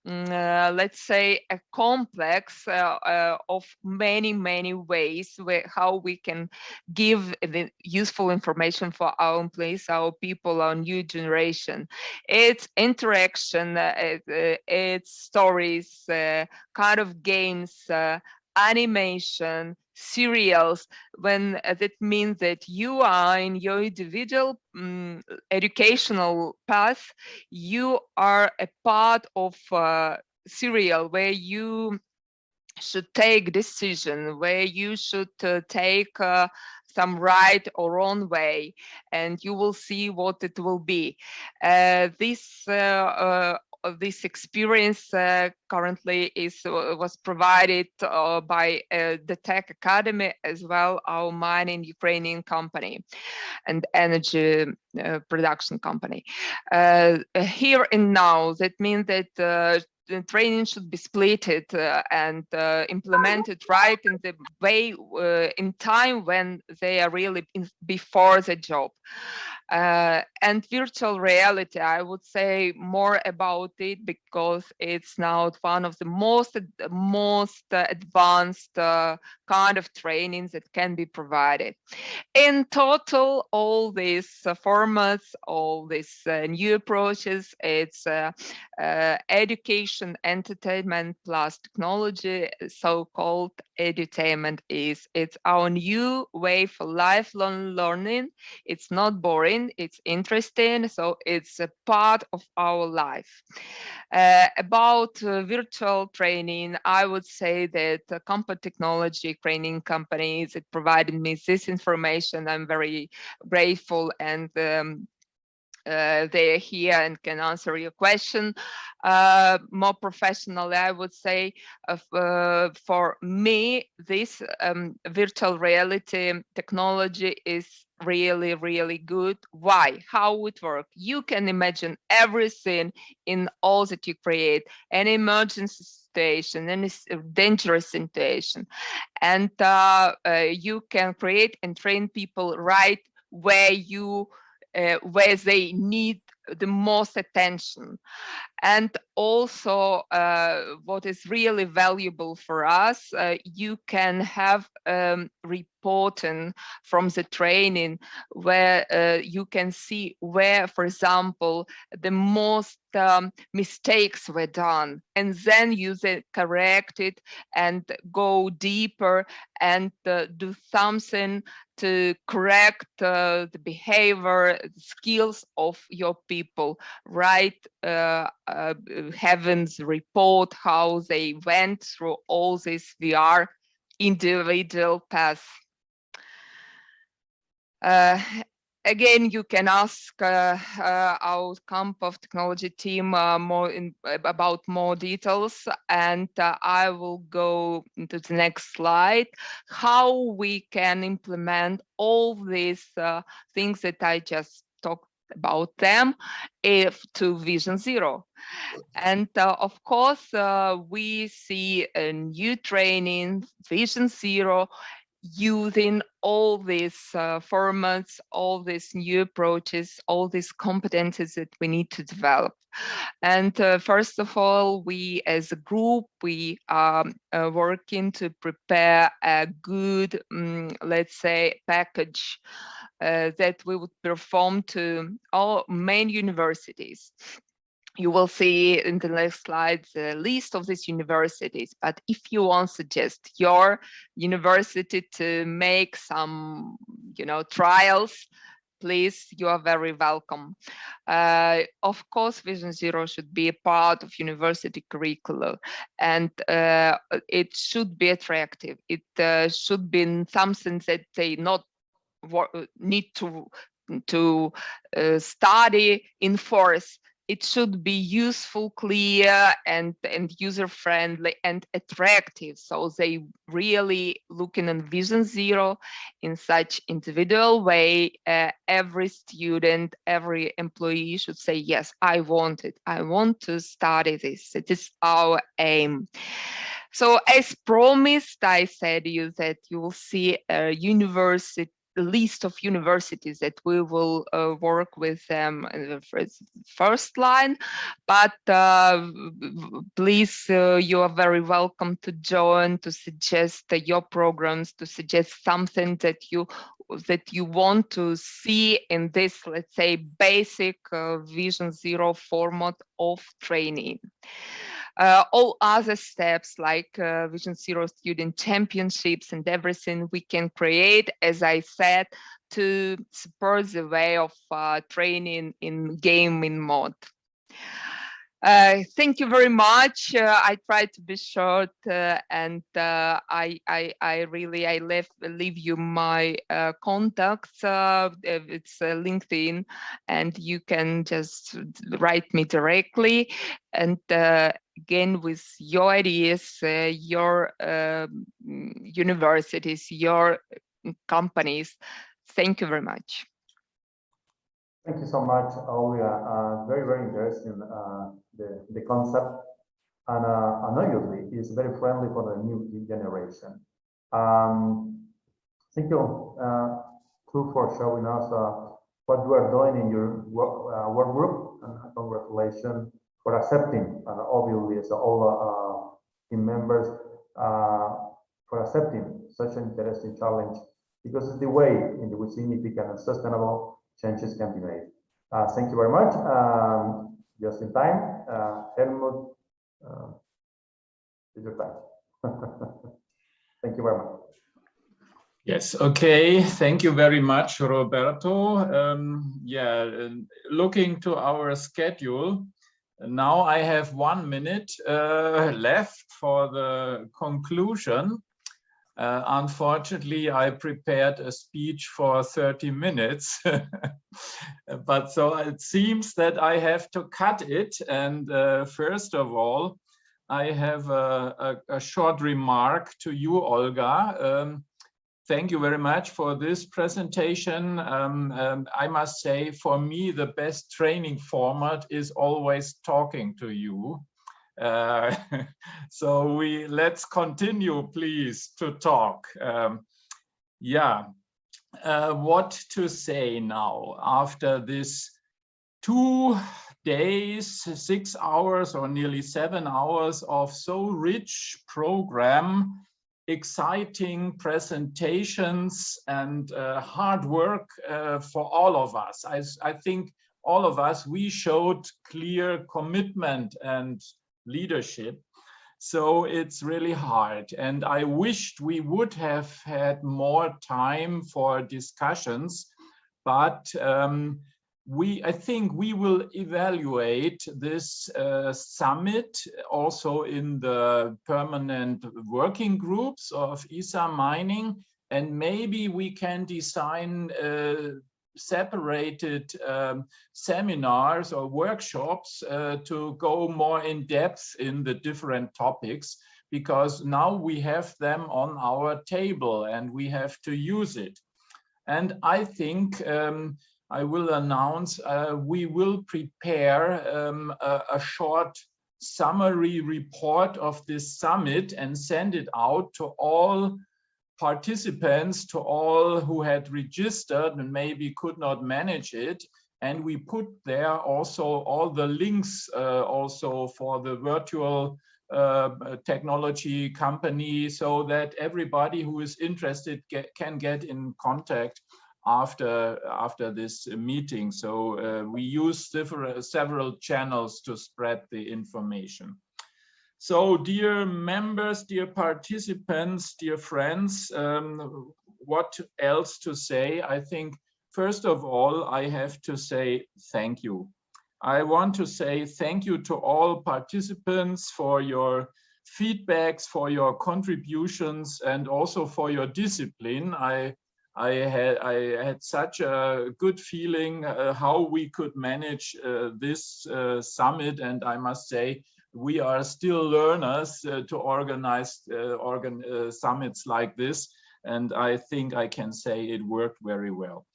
let's say a complex of many ways how we can give the useful information for our employees, our people, our new generation. It's interaction, it's stories, kind of games, animation, serials, when that means that you are in your individual educational path, you are a part of serial where you should take decision, where you should take some right or wrong way, and you will see what it will be. This experience currently was provided by the Tech Academy, as well our mining Ukrainian company and energy production company. Here and now, that means that the training should be splitted and implemented right in the way, in time when they are really before the job. And virtual reality, I would say more about it because it's now one of the most advanced kind of trainings that can be provided. In total, all these formats, all these new approaches, it's education, entertainment plus technology, so-called edutainment. It's our new way for lifelong learning. It's not boring, it's interesting, so it's a part of our life. About virtual training, I would say that Compass Technology training companies that provided me this information, I'm very grateful, and they're here and can answer your question. More professionally, I would say for me, this virtual reality technology is really good. Why? How it works? You can imagine everything in all that you create. An emergency situation, any dangerous situation, and you can create and train people right where where they need the most attention. And also, what is really valuable for us, you can have reporting from the training where you can see where, for example, the most mistakes were done, and then you correct it and go deeper and do something to correct the behavior, the skills of your people, right? Having the report how they went through all this VR individual path. Again, you can ask our Camp of Technology team about more details, and I will go into the next slide, how we can implement all these things that I just talked about them to Vision Zero. And of course, we see a new training, Vision Zero, using all these formats, all these new approaches, all these competencies that we need to develop. And first of all, we as a group, we are working to prepare a good, let's say, package that we would perform to all main universities. You will see in the next slide the list of these universities, but if you want to suggest your university to make some, trials, please, you are very welcome. Of course, Vision Zero should be a part of university curriculum, and it should be attractive. It should be something that they not need to study in force. It should be useful, clear, and user-friendly and attractive. So they really looking at Vision Zero in such individual way. Every student, every employee should say, yes, I want it. I want to study this. It is our aim. So as promised, I said you that you will see a university list of universities that we will work with them in the first line, but please, you are very welcome to join, to suggest your programs, to suggest something that you want to see in this, let's say, basic Vision Zero format of training. All other steps like Vision Zero student championships and everything we can create, as I said, to support the way of training in gaming mode. Thank you very much. I tried to be short, and I leave you my contacts. It's LinkedIn, and you can just write me directly. And again, with your ideas, your universities, your companies. Thank you very much. Thank you so much, Olga. Very, very interesting, the concept. And obviously, it's very friendly for the new generation. Thank you, too, for showing us what you are doing in your work group. And congratulations for accepting, and obviously, all team members, for accepting such an interesting challenge, because it's the way in which significant and sustainable changes can be made. Thank you very much. Just in time, Helmut, it's your time. Thank you very much. Yes, okay. Thank you very much, Roberto. Looking to our schedule, now I have 1 minute left for the conclusion. Unfortunately, I prepared a speech for 30 minutes, but so it seems that I have to cut it. And first of all, I have a short remark to you, Olga. Thank you very much for this presentation. I must say, for me, the best training format is always talking to you. So let's continue, please, to talk. What to say now after this 2 days, 6 hours or nearly 7 hours of so rich program, exciting presentations and hard work for all of us. I think all of us, we showed clear commitment and leadership. So it's really hard. And I wished we would have had more time for discussions, but I think we will evaluate this summit also in the permanent working groups of ISA Mining, and maybe we can design separated seminars or workshops to go more in depth in the different topics, because now we have them on our table and we have to use it. And I think I will announce we will prepare a short summary report of this summit and send it out to all participants, to all who had registered and maybe could not manage it. And we put there also all the links also for the virtual technology company, so that everybody who is interested can get in contact after this meeting. So we use several channels to spread the information. So dear members, dear participants, dear friends, what else to say? I think, first of all, I have to say thank you. I want to say thank you to all participants for your feedbacks, for your contributions, and also for your discipline. I had such a good feeling how we could manage this summit, and I must say, we are still learners to organize summits like this, and I think I can say it worked very well.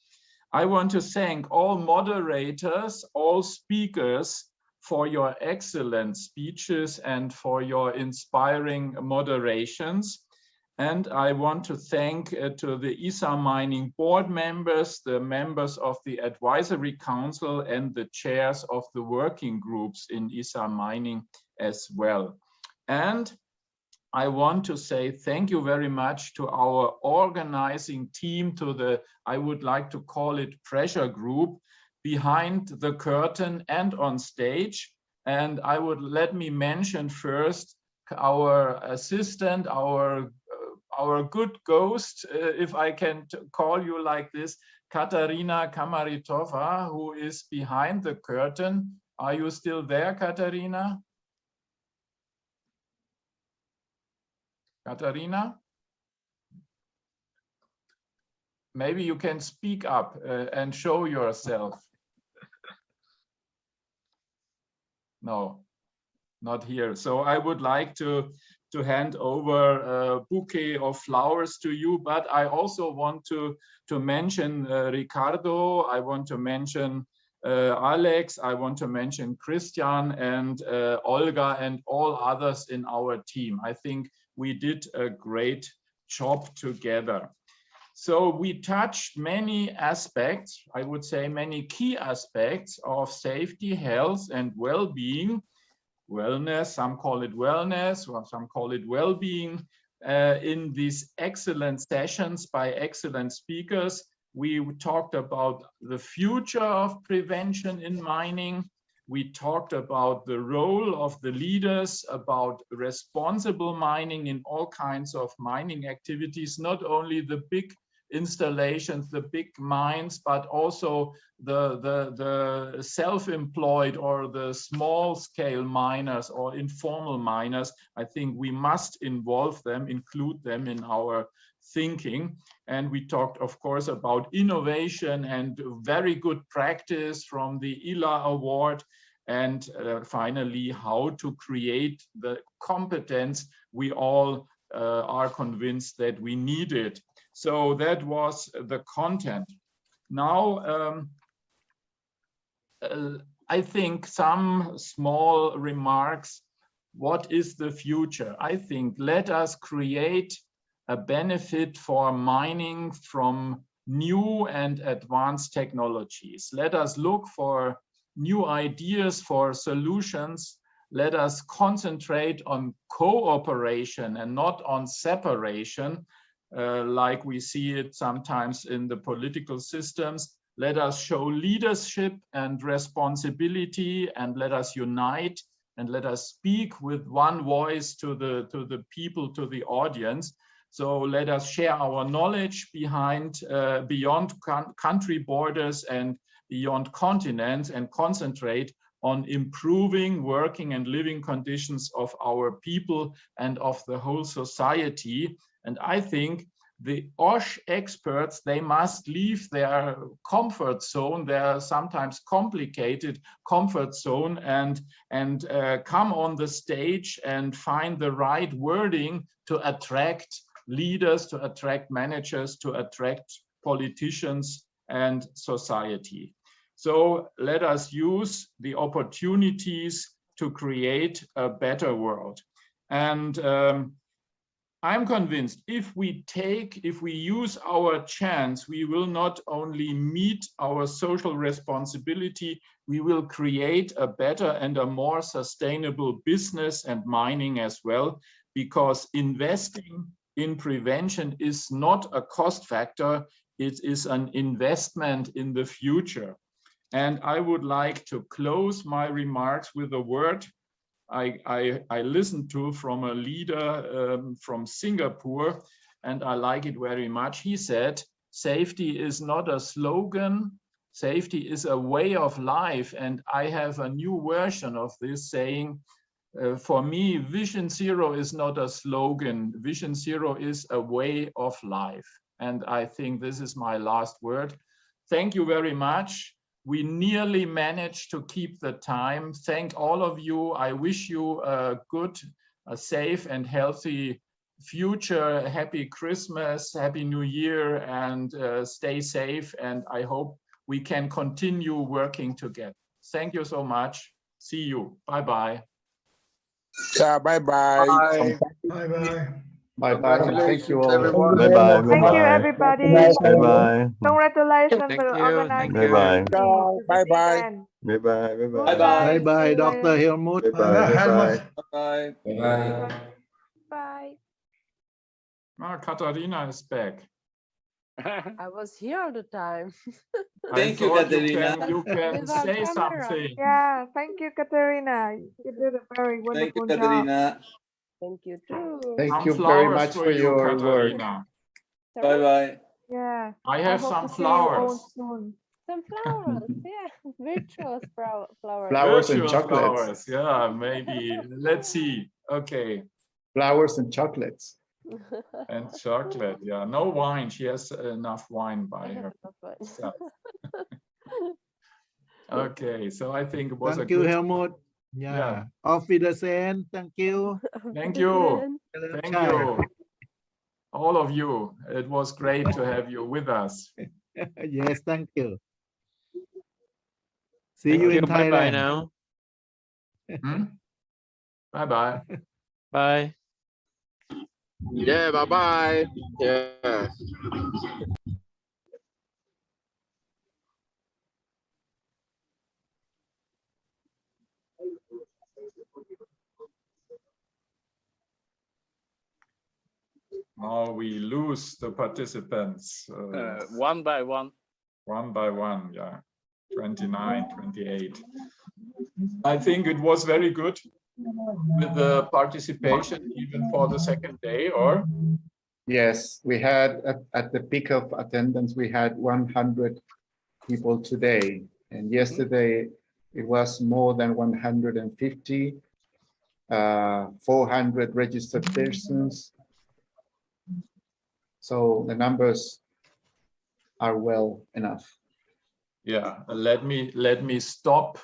I want to thank all moderators, all speakers for your excellent speeches and for your inspiring moderations. And I want to thank to the ISA Mining board members, the members of the advisory council, and the chairs of the working groups in ISA Mining as well. And I want to say thank you very much to our organizing team, to the, I would like to call it, pressure group behind the curtain and on stage. And let me mention first our assistant, our good ghost, if I can call you like this, Katarina Kamaritova, who is behind the curtain. Are you still there, Katarina? Katarina? Maybe you can speak up and show yourself. No, not here. So I would like to hand over a bouquet of flowers to you, but I also want to mention Ricardo, I want to mention Alex, I want to mention Christian and Olga and all others in our team. I think we did a great job together. So we touched many aspects, I would say many key aspects of safety, health, and well-being, wellness, some call it wellness, or some call it well-being, in these excellent sessions by excellent speakers. We talked about the future of prevention in mining. We talked about the role of the leaders, about responsible mining in all kinds of mining activities, not only the big installations, the big mines, but also the self-employed or the small-scale miners or informal miners. I think we must involve them, include them in our thinking. And we talked, of course, about innovation and very good practice from the ILA award. And finally, how to create the competence we all are convinced that we needed. So that was the content. Now, I think some small remarks what is the future? I think let us create a benefit for mining from new and advanced technologies. Let us look for new ideas for solutions. Let us concentrate on cooperation and not on separation, like we see it sometimes in the political systems. Let us show leadership and responsibility, and let us unite, and let us speak with one voice to the people, to the audience. So let us share our knowledge beyond country borders and beyond continents, and concentrate on improving working and living conditions of our people and of the whole society. And I think the OSH experts, they must leave their comfort zone, their sometimes complicated comfort zone, and come on the stage and find the right wording to attract leaders, to attract managers, to attract politicians and society. So let us use the opportunities to create a better world. And I'm convinced if we use our chance, we will not only meet our social responsibility, we will create a better and a more sustainable business and mining as well, because investing in prevention is not a cost factor, it is an investment in the future. And I would like to close my remarks with a word I listened to from a leader from Singapore, and I like it very much. He said, safety is not a slogan, safety is a way of life. And I have a new version of this saying, for me, Vision Zero is not a slogan, Vision Zero is a way of life. And I think this is my last word. Thank you very much. We nearly managed to keep the time. Thank all of you. I wish you a good, a safe and healthy future. Happy Christmas, Happy New Year, and stay safe. And I hope we can continue working together. Thank you so much. See you. Bye-bye. Yeah, bye-bye. Bye. Bye-bye. Bye-bye. Thank you all. Everyone. Bye-bye. Thank you, everybody. Bye-bye. Congratulations Thank for you. organizing. Bye-bye. Bye-bye. Bye-bye. Bye-bye. Bye-bye, Dr. Helmut. Bye-bye. Bye. Bye. Katharina is back. I was here all the time. Thank you, Katharina. You can Without say camera. something. Yeah, thank you, Katerina. You did a very Thank you, wonderful job. Katharina. Thank you too. Thank Some you very flowers much for for you, your work. Katharina. Bye bye. Yeah. I have hope some to see you all flowers. soon. Some flowers, yeah. Virtual flowers. Flowers and Virtual chocolates. flowers. Yeah, maybe. Let's see. Okay. Flowers and chocolates. And chocolate. Yeah. No wine. She has enough wine by herself. Okay. So I think it was Thank a you, good. Helmut. Yeah. Auf Wiedersehen. Thank you. Thank you. Thank you. All of you. It was great to have you with us. Yes, thank you. See you in Thailand. Bye-bye now. Bye-bye. Bye. Yeah, bye-bye. Yeah. Now we lose the participants. One by one. One by one, yeah. 29, 28. I think it was very good with the participation even for the second day, or? Yes, we had at the peak of attendance, we had 100 people today. And yesterday it was more than 150, 400 registered persons. So the numbers are well enough. Yeah, let me stop